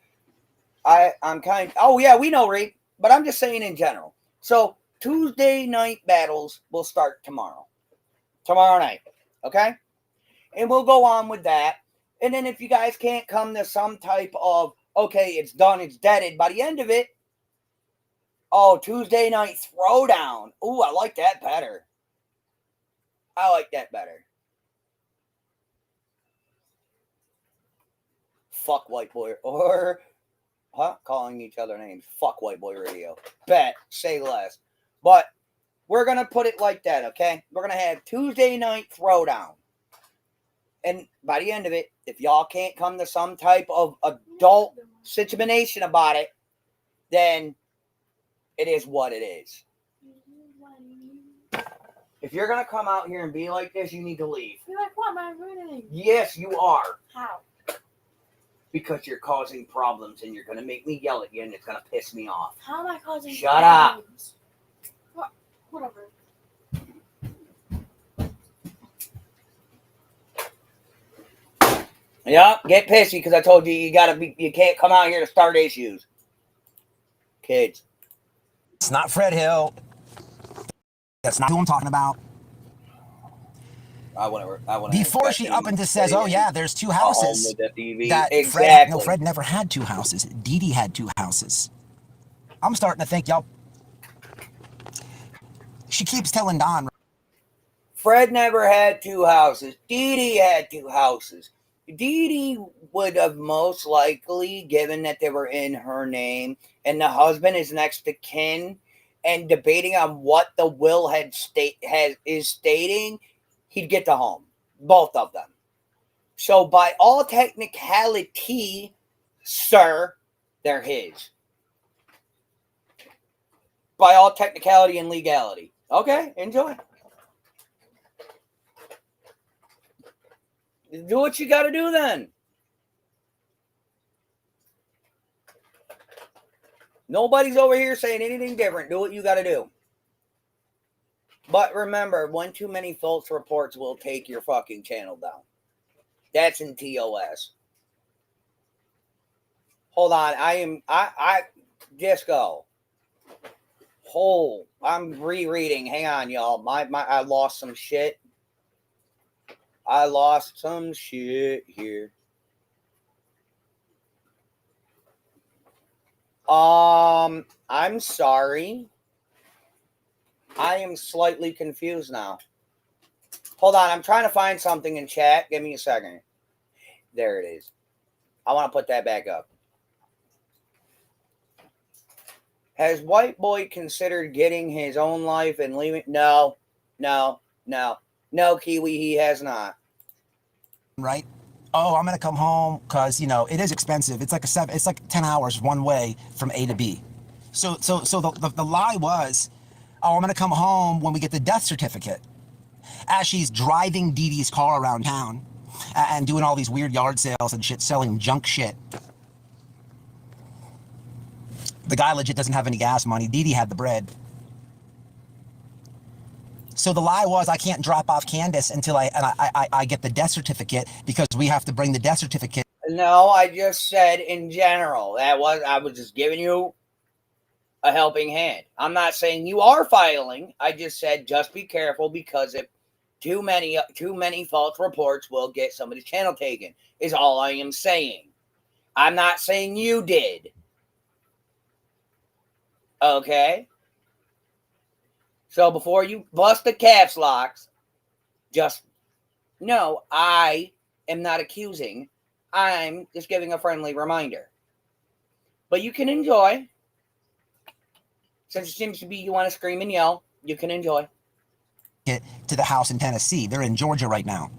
Oh yeah, we know rape, but I'm just saying in general. So Tuesday night battles will start tomorrow. Tomorrow night, okay? And we'll go on with that. And then if you guys can't come to some type of okay, it's done, it's deaded. By the end of it, Tuesday night throwdown. Ooh, I like that better. I like that better. Fuck white boy or calling each other names. Fuck white boy radio. Bet. Say less. But we're gonna put it like that, okay? We're gonna have Tuesday night throwdown. And by the end of it, if y'all can't come to some type of adult situation about it, then it is what it is. If you're gonna come out here and be like this, you need to leave. You're like, what am I ruining? Yes, you are. How? Because you're causing problems and you're gonna make me yell at you and it's gonna piss me off. How am I causing Shut up. What? Whatever. Yep, get pissy because I told you you can't come out here to start issues. Kids. It's not Fred Hill. That's not who I'm talking about. Before she up and just says, oh yeah, there's two houses. That exactly. Fred never had two houses. Dee Dee had two houses. I'm starting to think, y'all. She keeps telling Don. Fred never had two houses. Dee Dee had two houses. Dee Dee would have most likely, given that they were in her name, and the husband is next to kin, and debating on what the will is stating, he'd get the home. Both of them. So by all technicality, sir, they're his. By all technicality and legality. Okay, enjoy. Do what you got to do then. Nobody's over here saying anything different. Do what you got to do. But remember, one too many false reports will take your fucking channel down. That's in TOS. Hold on. I just go. I'm rereading. Hang on, y'all. I lost some shit. I lost some shit here. I'm sorry. I am slightly confused now. Hold on, I'm trying to find something in chat. Give me a second. There it is. I want to put that back up. Has White Boy considered getting his own life and leaving? No, Kiwi, he has not. Right? Oh, I'm gonna come home because it is expensive. It's like 10 hours one way from A to B. So the lie was, oh, I'm gonna come home when we get the death certificate. As she's driving Dee Dee's car around town and doing all these weird yard sales and shit, selling junk shit. The guy legit doesn't have any gas money. Dee Dee had the bread. So the lie was, I can't drop off Candus until I get the death certificate because we have to bring the death certificate. No, I just said in general. I was just giving you a helping hand. I'm not saying you are filing. I just said just be careful because if too many false reports will get somebody's channel taken. Is all I am saying. I'm not saying you did. Okay? So before you bust the caps locks, just know I am not accusing. I'm just giving a friendly reminder. But you can enjoy. Since it seems to be you want to scream and yell, you can enjoy. To the house in Tennessee. They're in Georgia right now.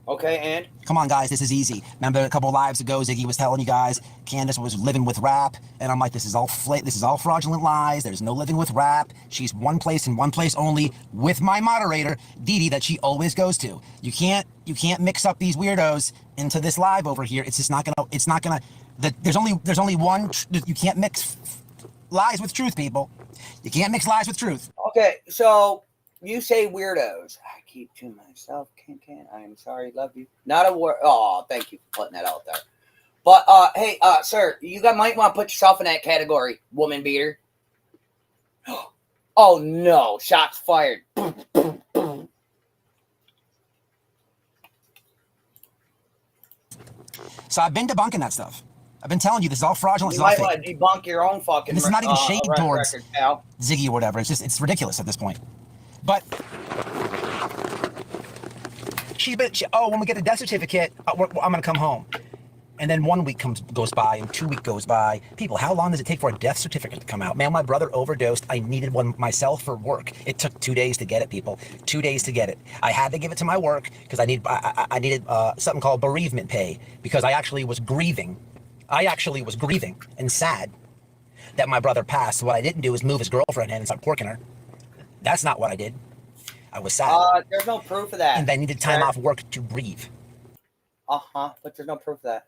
Okay, and? Come on, guys, this is easy. Remember a couple lives ago, Ziggy was telling you guys Candace was living with rap, and I'm like, this is all fraudulent lies. There's no living with rap. She's one place and one place only with my moderator, Dee Dee, that she always goes to. You can't mix up these weirdos into this live over here. It's just not gonna. There's only one. You can't mix lies with truth, people. You can't mix lies with truth. Okay, so you say weirdos. I keep to myself. Can. I am sorry. Love you. Not a word. Oh, thank you for putting that out there. But hey, sir, you might want to put yourself in that category, woman beater. Oh no! Shots fired. So I've been debunking that stuff. I've been telling you this is all fraudulent. You might want to debunk your own fucking. And this is not even shade towards record, pal. Ziggy or whatever. It's ridiculous at this point. But when we get a death certificate, I'm gonna come home. And then 1 week goes by, and 2 weeks goes by. People, how long does it take for a death certificate to come out? Man, my brother overdosed. I needed one myself for work. It took 2 days to get it, people. 2 days to get it. I had to give it to my work because I needed something called bereavement pay because I actually was grieving. And sad that my brother passed. So what I didn't do is move his girlfriend in and start porking her. That's not what I did. I was sad. There's no proof of that. And I needed time off work to grieve. But there's no proof of that.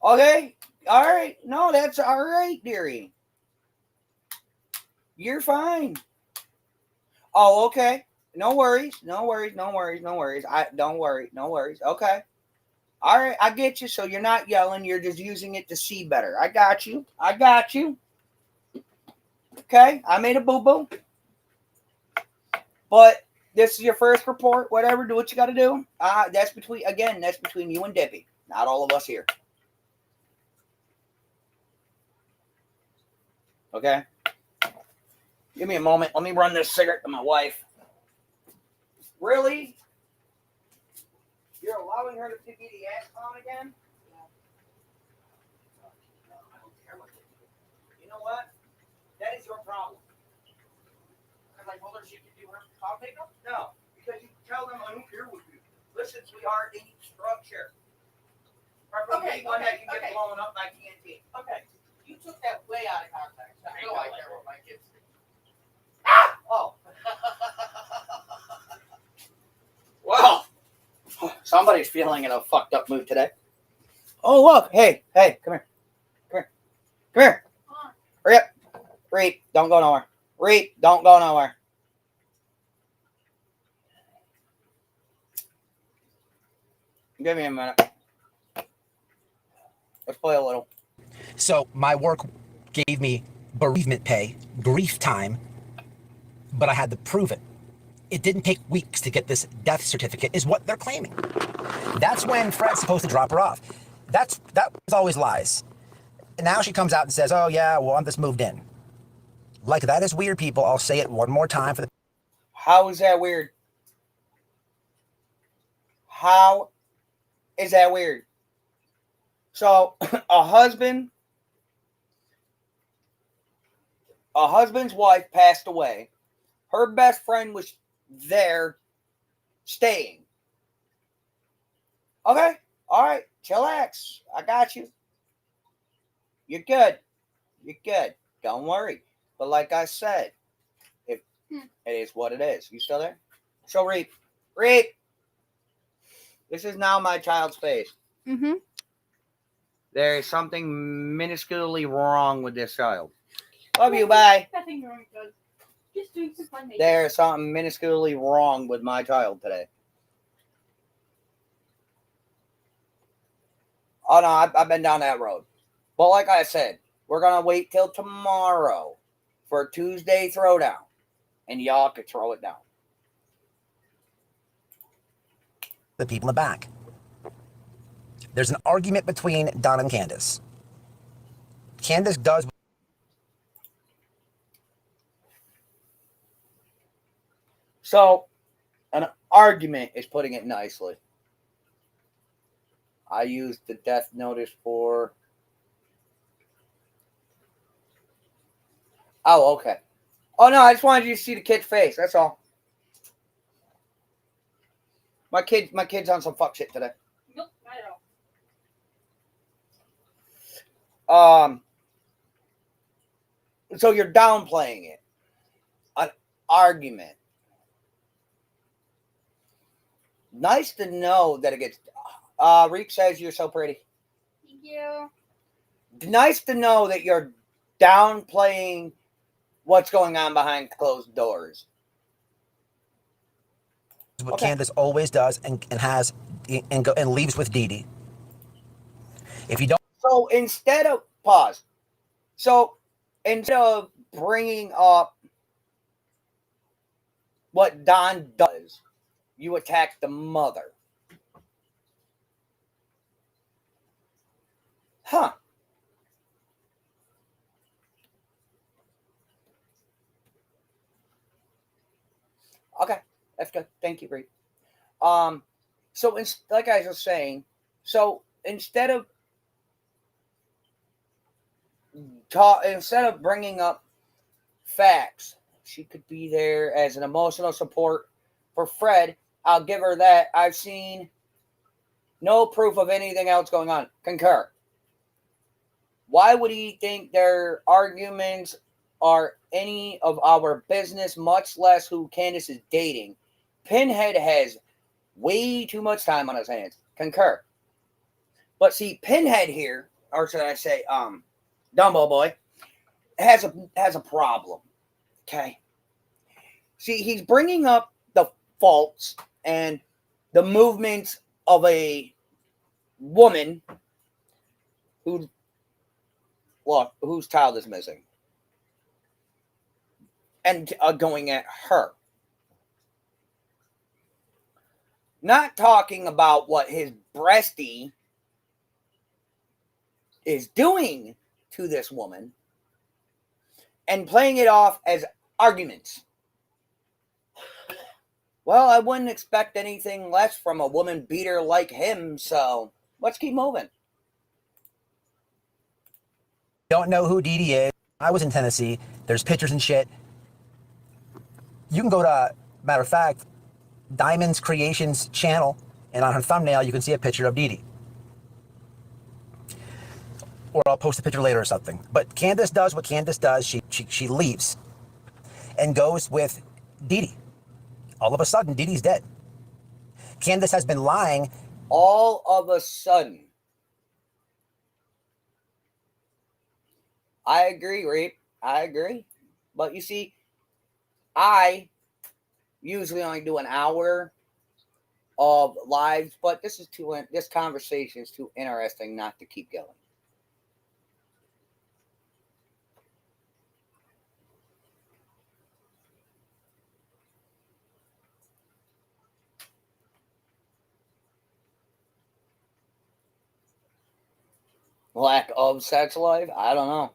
Okay. All right. No, that's all right, dearie. You're fine. Oh, okay. No worries. No worries. No worries. No worries. Don't worry. No worries. Okay. All right. I get you. So you're not yelling. You're just using it to see better. I got you. I got you. Okay. I made a boo-boo. But this is your first report. Whatever. Do what you got to do. That's between you and Dippy. Not all of us here. Okay. Give me a moment. Let me run this cigarette to my wife. Really? You're allowing her to be the ass clown again? Yeah. No, I don't care what you do. You know what? That is your problem. Because I told her she could do her top makeup? No, because you tell them I don't care what you do. Listen, sweetheart, they need structure. Okay, One that can get okay. blown up by TNT. Okay. You took that way out of context. I know I care what my kids think. Oh. Well, somebody's feeling in a fucked up mood today. Oh, look. Hey, come here. Come here. Hurry up. Reed, don't go nowhere. Reed, don't go nowhere. Give me a minute. Let's play a little. So my work gave me bereavement pay, grief time, but I had to prove it. It didn't take weeks to get this death certificate, is what they're claiming. That's when Fred's supposed to drop her off. That was always lies. And now she comes out and says, oh yeah, well, I'm just moved in. Like, that is weird, people. I'll say it one more time for the... How is that weird? How is that weird? So a husband's wife passed away. Her best friend was there staying. Okay. All right. Chillax. I got you. You're good. You're good. Don't worry. But like I said, it is what it is. You still there? So Reap. This is now my child's face. Mm-hmm. There is something minusculely wrong with this child. Love you. Bye. Nothing wrong, Doug. Just doing some fun makeup. There is something minusculely wrong with my child today. Oh, no, I've been down that road. But like I said, we're going to wait till tomorrow for a Tuesday throwdown. And y'all can throw it down. The people in the back. There's an argument between Don and Candace. Candace does... So, An argument is putting it nicely. I used the death notice for. Oh, okay. Oh no, I just wanted you to see the kid's face. That's all. My kid's on some fuck shit today. Nope, not at all. So you're downplaying it. An argument. Nice to know that it gets. Reek says you're so pretty. Thank you. Nice to know that you're downplaying what's going on behind closed doors. What Okay. Candace always does and has and leaves with Dee Dee. If you don't, So instead of pause. So instead of bringing up what Don does, you attack the mother. Huh. Okay, that's good. Thank you, Bree. So like I was saying, so instead of bringing up facts, she could be there as an emotional support for Fred. I'll give her that. I've seen no proof of anything else going on. Concur. Why would he think their arguments are any of our business, much less who Candace is dating? Pinhead has way too much time on his hands. Concur. But see, Pinhead here, or should I say, Dumbo Boy, has a problem. Okay. See, he's bringing up the faults and the movements of a woman whose child is missing, and going at her. Not talking about what his breastie is doing to this woman, and playing it off as arguments. Well, I wouldn't expect anything less from a woman beater like him, so let's keep moving. don't know who Dee Dee is. I was in Tennessee. There's pictures and shit. You can go to, matter of fact, Diamond's Creations channel, and on her thumbnail, you can see a picture of Dee Dee. Or I'll post a picture later or something. But Candace does what Candace does. She leaves and goes with Dee Dee. All of a sudden, Dee Dee's dead. Candace has been lying. All of a sudden. I agree, Reap. I agree. But you see, I usually only do an hour of lives, but this conversation is too interesting not to keep going. Lack of sex life? I don't know.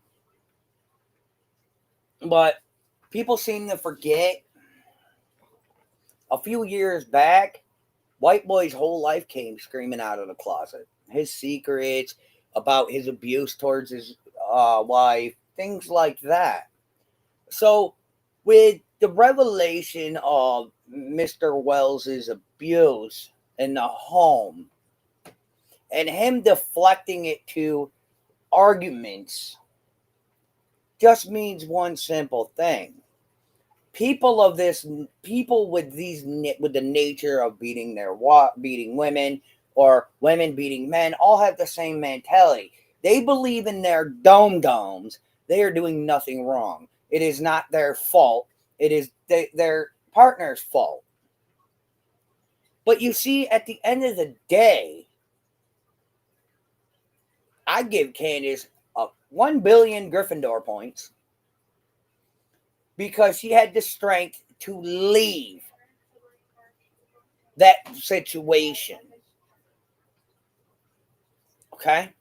But people seem to forget a few years back, White Boy's whole life came screaming out of the closet. His secrets about his abuse towards his wife, things like that. So, with the revelation of Mr. Wells's abuse in the home, and him deflecting it to arguments, just means one simple thing. People with the nature of beating women, or women beating men, all have the same mentality. They believe in their domes. They are doing nothing wrong. It is not their fault. It is their partner's fault. But you see, at the end of the day, I give Candace 1 billion Gryffindor points, because she had the strength to leave that situation. Okay?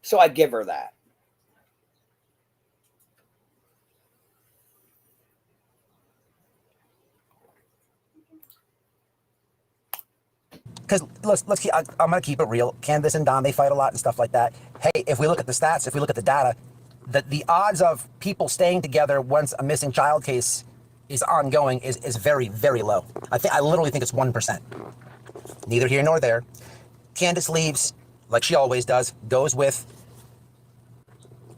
So I give her that. Because I'm gonna keep it real. Candace and Don, they fight a lot and stuff like that. Hey, if we look at the stats, if we look at the data, the odds of people staying together once a missing child case is ongoing is very, very low. I literally think it's 1%. Neither here nor there. Candace leaves like she always does, goes with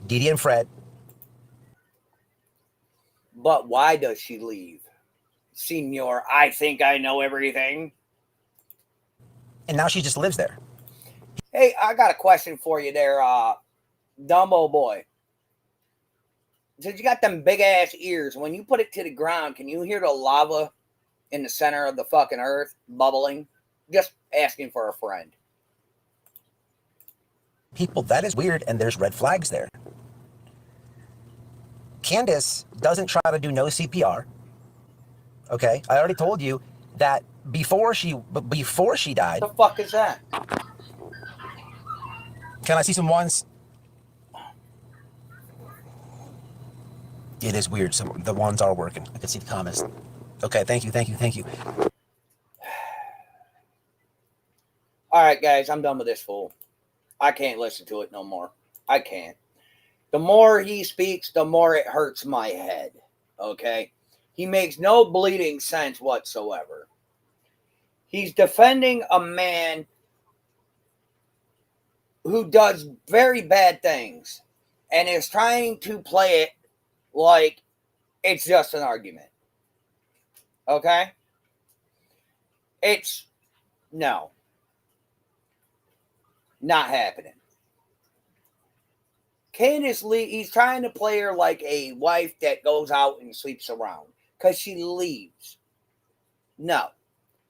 Dee Dee and Fred. But why does she leave? Senor, I think I know everything. And now she just lives there. Hey, I got a question for you there, Dumbo boy. Since you got them big ass ears, when you put it to the ground, can you hear the lava in the center of the fucking earth bubbling? Just asking for a friend. People, that is weird, and there's red flags there. Candace doesn't try to do no CPR. Okay, I already told you that before she died. What the fuck is that? Can I see some ones? It is weird. The ones are working. I can see the comments. Okay, thank you. All right, guys, I'm done with this fool. I can't listen to it no more. I can't. The more he speaks, the more it hurts my head. Okay? He makes no bleeding sense whatsoever. He's defending a man who does very bad things and is trying to play it like it's just an argument. Okay? No. Not happening. Candace Lee, he's trying to play her like a wife that goes out and sleeps around because she leaves. No.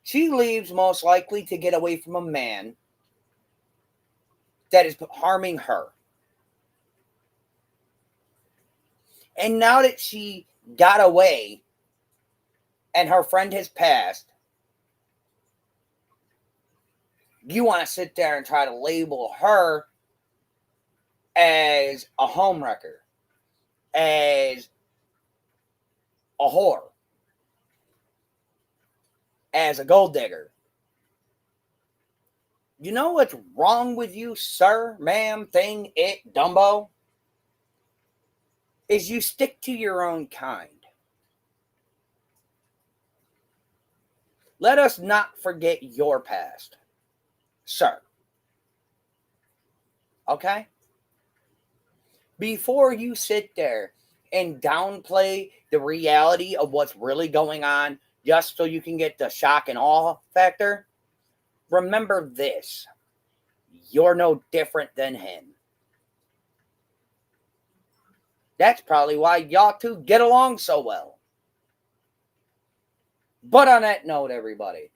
She leaves most likely to get away from a man that is harming her. And now that she got away and her friend has passed, you want to sit there and try to label her as a homewrecker, as a whore, as a gold digger. You know what's wrong with you, sir, ma'am, thing, it, Dumbo? Is you stick to your own kind. Let us not forget your past, sir. Okay? Before you sit there and downplay the reality of what's really going on just so you can get the shock and awe factor, remember this. You're no different than him. That's probably why y'all two get along so well. But on that note, everybody,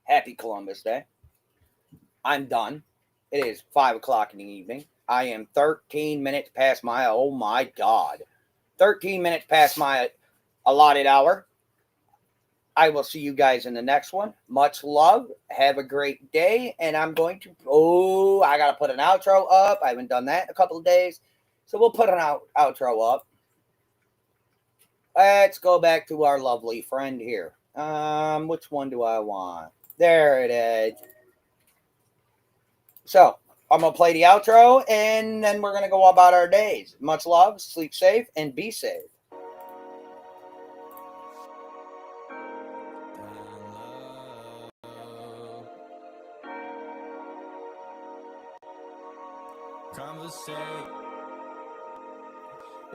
happy Columbus Day. I'm done. It is 5 o'clock in the evening. I am 13 minutes past my, oh my God, 13 minutes past my allotted hour. I will see you guys in the next one. Much love. Have a great day. And I'm going to, I got to put an outro up. I haven't done that in a couple of days. So we'll put an outro up. Let's go back to our lovely friend here. Which one do I want? There it is. So I'm going to play the outro, and then we're going to go about our days. Much love, sleep safe, and be safe. Conversate.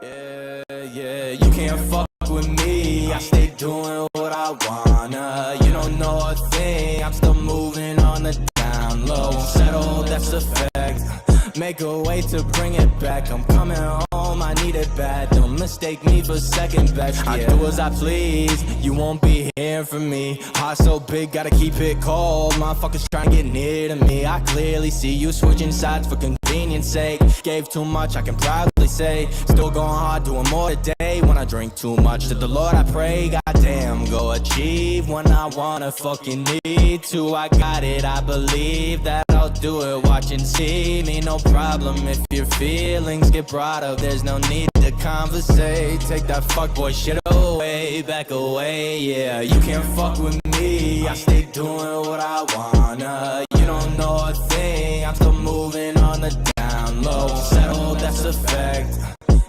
Yeah, you can't fuck with me. I stay doing what I wanna. You don't know a thing. I'm still moving on the down low. Settle, that's a fact. Make a way to bring it back. I'm coming home, I need it bad. Don't mistake me for second best. I do as I please. You won't be hearing from me. Heart so big, gotta keep it cold. Motherfuckers trying to get near to me. I clearly see you switching sides for convenience sake. Gave too much, I can proudly say. Still going hard, doing more today. When I drink too much, to the Lord I pray. Goddamn, go achieve when I wanna fucking need to. I got it, I believe that I'll do it. Watch and see me, no problem if your feelings get brought up. There's no need to conversate. Take that fuckboy shit away. back away, yeah. You can't fuck with me, I stay doing what I wanna. You don't know a thing, I'm still moving on the down low. Settle, that's a fact.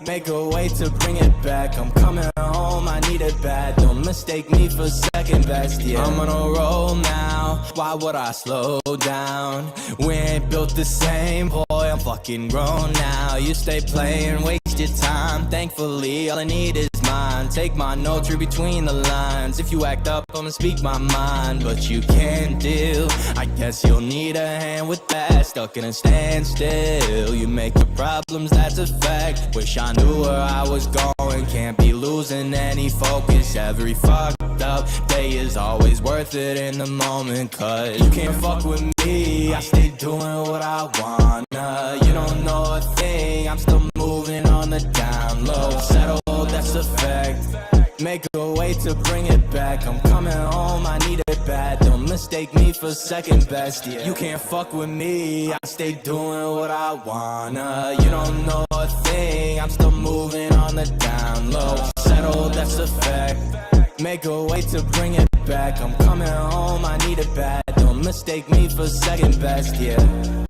Make a way to bring it back. I'm coming home, I need it bad. Don't mistake me for second best, yeah. I'm on a roll now, why would I slow down? We ain't built the same, boy, I'm fucking grown now. You stay playing, waste your time. Thankfully, all I need is mine. Take my notes, read between the lines. If you act up, I'ma speak my mind. But you can't deal, I guess you'll need a hand with that. Stuck in a standstill, you make your problems, that's a fact. Wish I knew where I was going, can't be losing any focus. Every fucked up day is always worth it in the moment. Cause you can't fuck with me, I stay doing what I wanna. You don't know a thing, I'm still moving on the down low. Settle, that's a fact. Make a way to bring it back. I'm coming home, I need it bad. Don't mistake me for second best, yeah. You can't fuck with me, I stay doing what I wanna. You don't know a thing, I'm still moving on the down low. Settle, that's a fact. Make a way to bring it back. I'm coming home, I need it bad. Don't mistake me for second best, yeah.